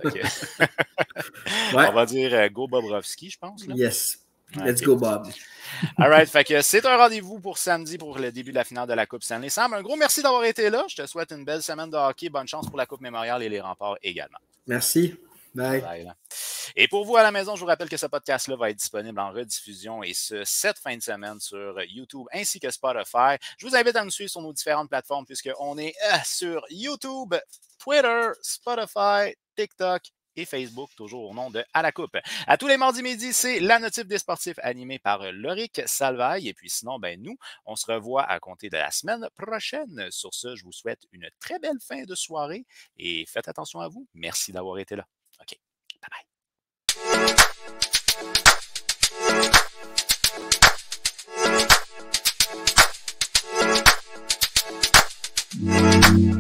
Ouais. On va dire Go Bobrovski, je pense. Là. Yes. Let's go, Bob. All right. Fait que c'est un rendez-vous pour samedi pour le début de la finale de la Coupe Stanley. Sam, un gros merci d'avoir été là. Je te souhaite une belle semaine de hockey. Bonne chance pour la Coupe Mémorial et les Remparts également. Merci. Bye. Bye. Et pour vous à la maison, je vous rappelle que ce podcast-là va être disponible en rediffusion et cette fin de semaine sur YouTube ainsi que Spotify. Je vous invite à nous suivre sur nos différentes plateformes puisqu'on est sur YouTube, Twitter, Spotify, TikTok et Facebook, toujours au nom de À la Coupe. À tous les mardis midi, c'est la notif des sportifs animée par Loric Salvaille. Et puis sinon, nous, on se revoit à compter de la semaine prochaine. Sur ce, je vous souhaite une très belle fin de soirée et faites attention à vous. Merci d'avoir été là. OK. Bye-bye.